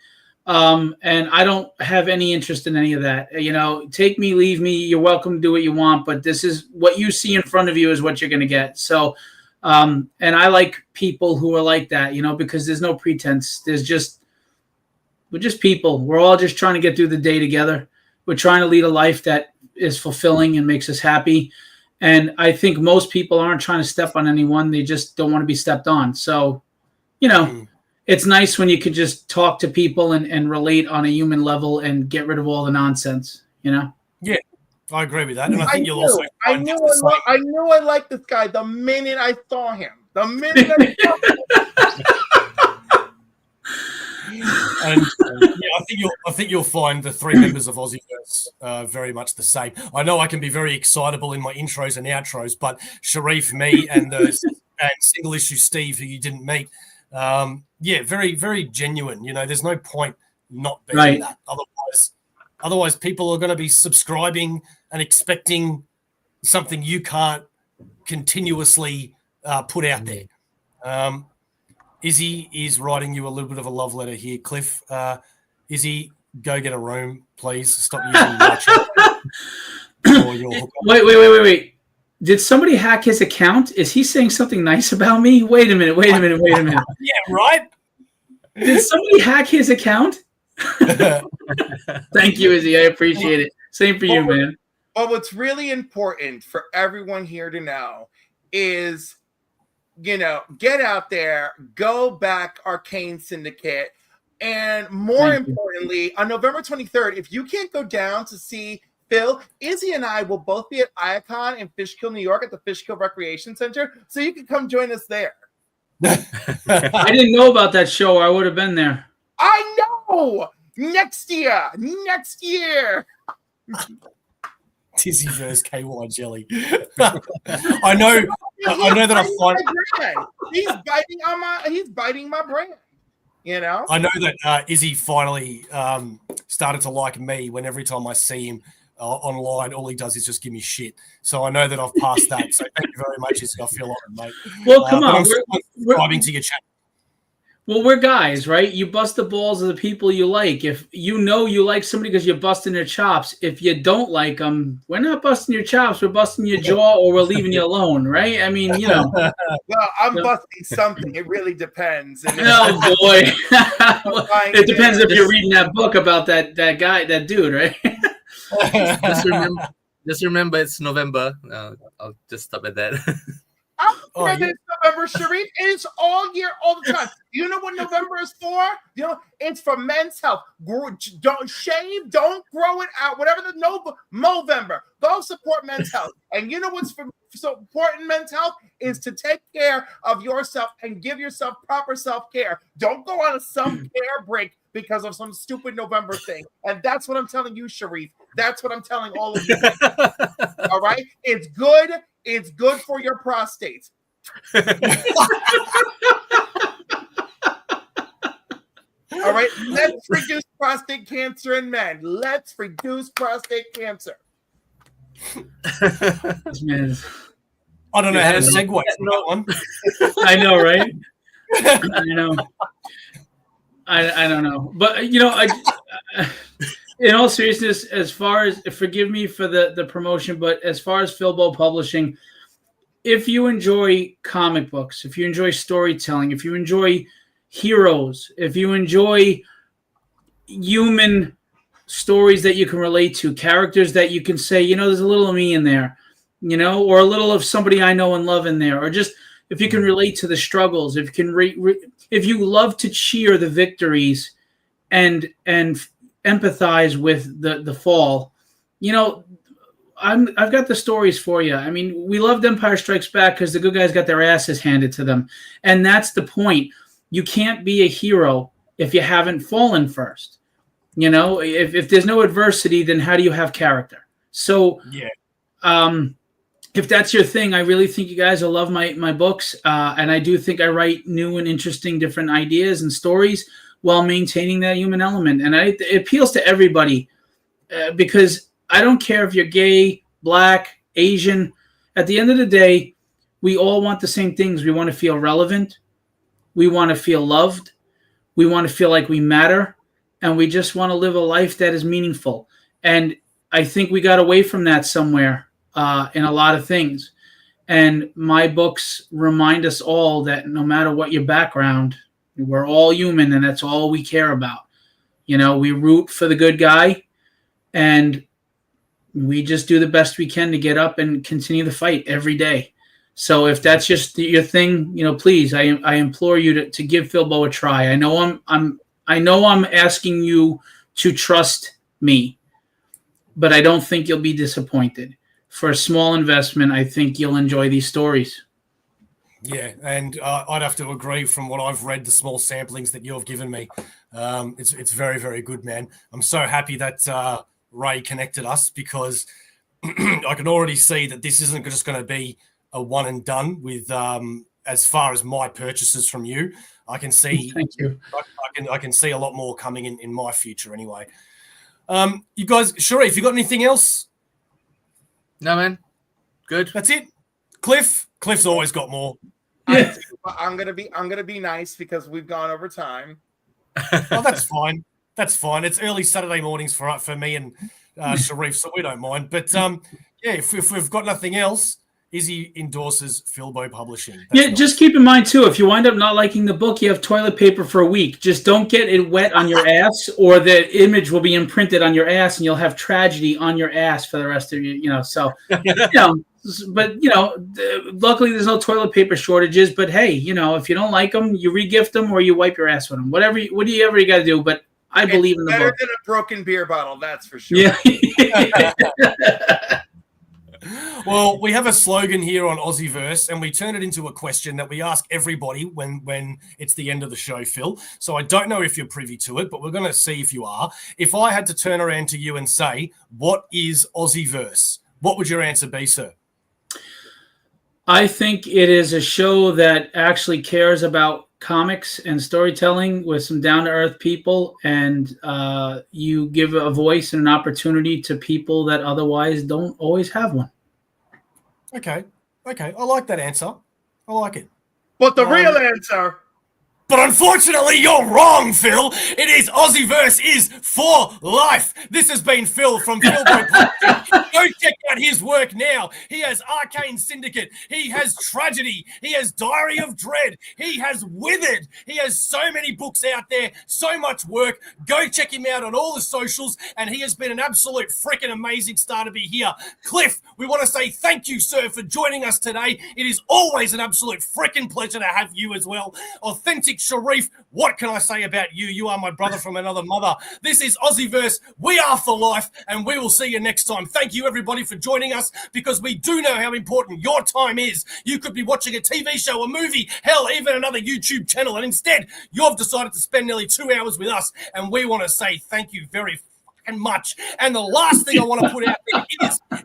And I don't have any interest in any of that. Take me, leave me. You're welcome to do what you want, but this is what you see in front of you is what you're going to get. So, and I like people who are like that, because there's no pretense. We're just people. We're all just trying to get through the day together. We're trying to lead a life that is fulfilling and makes us happy. And I think most people aren't trying to step on anyone. They just don't want to be stepped on. So, it's nice when you could just talk to people and relate on a human level and get rid of all the nonsense, Yeah, I agree with that. And I think I knew I liked this guy the minute I saw him. The minute I saw him. And I think you'll find the three members of Aussieverse very much the same. I know I can be very excitable in my intros and outros, but Sharif, me, and single issue Steve, who you didn't meet, very, very genuine. There's no point not being that. Otherwise, people are going to be subscribing and expecting something you can't continuously put out there. Izzy is writing you a little bit of a love letter here, Cliff. Izzy, go get a room, please. Stop using my chat or your hookup. Wait. Did somebody hack his account? Is he saying something nice about me? Wait a minute. Yeah, right? Did somebody hack his account? Thank you, Izzy. I appreciate it. Same for you, man. But what's really important for everyone here to know is, get out there, go back Arcane Syndicate. And more importantly, on November 23rd, if you can't go down to see Phil, Izzy and I will both be at Iacon in Fishkill, New York at the Fishkill Recreation Center. So you can come join us there. I didn't know about that show. I would have been there. I know. Next year. Tizzyverse KY jelly. I know that I find he's biting my brand. I know that Izzy finally started to like me when every time I see him online, all he does is just give me shit. So I know that I've passed that. So thank you very much, Izzy. I feel honored, mate. Well, come on. I'm subscribing to your channel. Well, we're guys, right? You bust the balls of the people you like. If you like somebody because you're busting their chops. If you don't like them, we're not busting your chops. We're busting your jaw, or we're leaving you alone, right? I mean, Well, I'm busting something. It really depends. Oh, boy. It depends if you're reading that book about that guy, that dude, right? Just remember it's November. I'll just stop at that. It's November, Sharif. It's all year, all the time. You know what November is for? It's for men's health. Don't shave, don't grow it out. Whatever the Movember. Go support men's health. And you know what's for supporting men's health is to take care of yourself and give yourself proper self-care. Don't go on a self-care break because of some stupid November thing. And that's what I'm telling you, Sharif. That's what I'm telling all of you. All right? It's good. It's good for your prostate. All right, let's reduce prostate cancer in men. Let's reduce prostate cancer. I don't know how to segue from that one. I know, right? I know. I don't know. But, in all seriousness, as far as, forgive me for the promotion, but as far as Philbo Publishing, if you enjoy comic books, if you enjoy storytelling, if you enjoy heroes, if you enjoy human stories that you can relate to, characters that you can say, there's a little of me in there, or a little of somebody I know and love in there, or just if you can relate to the struggles, if you can if you love to cheer the victories and empathize with the fall, I've got the stories for you. I mean, we loved Empire Strikes Back because the good guys got their asses handed to them. And that's the point. You can't be a hero if you haven't fallen first. If there's no adversity, then how do you have character? So if that's your thing, I really think you guys will love my books. And I do think I write new and interesting different ideas and stories while maintaining that human element. And it appeals to everybody because I don't care if you're gay, black, Asian. At the end of the day, we all want the same things. We want to feel relevant. We want to feel loved. We want to feel like we matter. And we just want to live a life that is meaningful. And I think we got away from that somewhere in a lot of things. And my books remind us all that no matter what your background, we're all human, and that's all we care about. You know, we root for the good guy, and we just do the best we can to get up and continue the fight every day. So if that's just your thing, you know, please, I implore you to give Philbo a try. I know I'm asking you to trust me, but I don't think you'll be disappointed. For a small investment, I think you'll enjoy these stories. Yeah, and I'd have to agree from what I've read, the small samplings that you've given me. It's very, very good, man. I'm so happy that Ray connected us, because I can already see that this isn't just going to be a one and done with as far as my purchases from you. I can see Thank you. I can see a lot more coming in my future anyway. You guys, Sharif, you got anything else? No, man. Good. That's it. Cliff's always got more. Yeah. I'm gonna be nice because we've gone over time. Oh, that's fine. That's fine. It's early Saturday mornings for me and Sharif, so we don't mind. But yeah, if we've got nothing else, Izzy endorses Philbo Publishing. That's nice. Just keep in mind too, if you wind up not liking the book, you have toilet paper for a week. Just don't get it wet on your ass, or the image will be imprinted on your ass, and you'll have tragedy on your ass for the rest of you. So, but luckily there's no toilet paper shortages. But hey, if you don't like them, you regift them or you wipe your ass with them. Whatever you got to do. But I believe in the better book. than a broken beer bottle, that's for sure. Yeah. Well, we have a slogan here on Aussieverse, and we turn it into a question that we ask everybody when it's the end of the show, Phil. So I don't know if you're privy to it, but we're going to see if you are. If I had to turn around to you and say, what is Aussieverse? What would your answer be, sir? I think it is a show that actually cares about comics and storytelling with some down-to-earth people, and you give a voice and an opportunity to people that otherwise don't always have one. Okay. I like that answer. I like it. But the real answer. But unfortunately, you're wrong, Phil. It is Aussieverse is for life. This has been Phil from Philbo Publishing. Go check out his work now. He has Arcane Syndicate. He has Tragedy. He has Diary of Dread. He has Withered. He has so many books out there, so much work. Go check him out on all the socials, and he has been an absolute freaking amazing star to be here. Cliff, we want to say thank you, sir, for joining us today. It is always an absolute freaking pleasure to have you as well. Authentic Sharif, what can I say about you? You are my brother from another mother. This is Aussieverse. We are for life, and we will see you next time. Thank you, everybody, for joining us, because we do know how important your time is. You could be watching a TV show, a movie, hell, even another YouTube channel, and instead, you've decided to spend nearly 2 hours with us, and we want to say thank you very much. And the last thing I want to put out there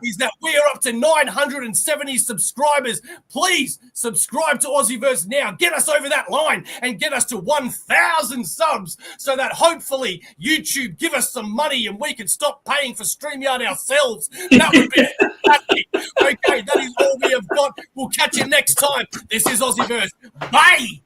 is that we are up to 970 subscribers. Please subscribe to Aussieverse now. Get us over that line and get us to 1,000 subs, so that hopefully YouTube give us some money and we can stop paying for StreamYard ourselves. That would be fantastic. Okay, that is all we have got. We'll catch you next time. This is Aussieverse. Bye.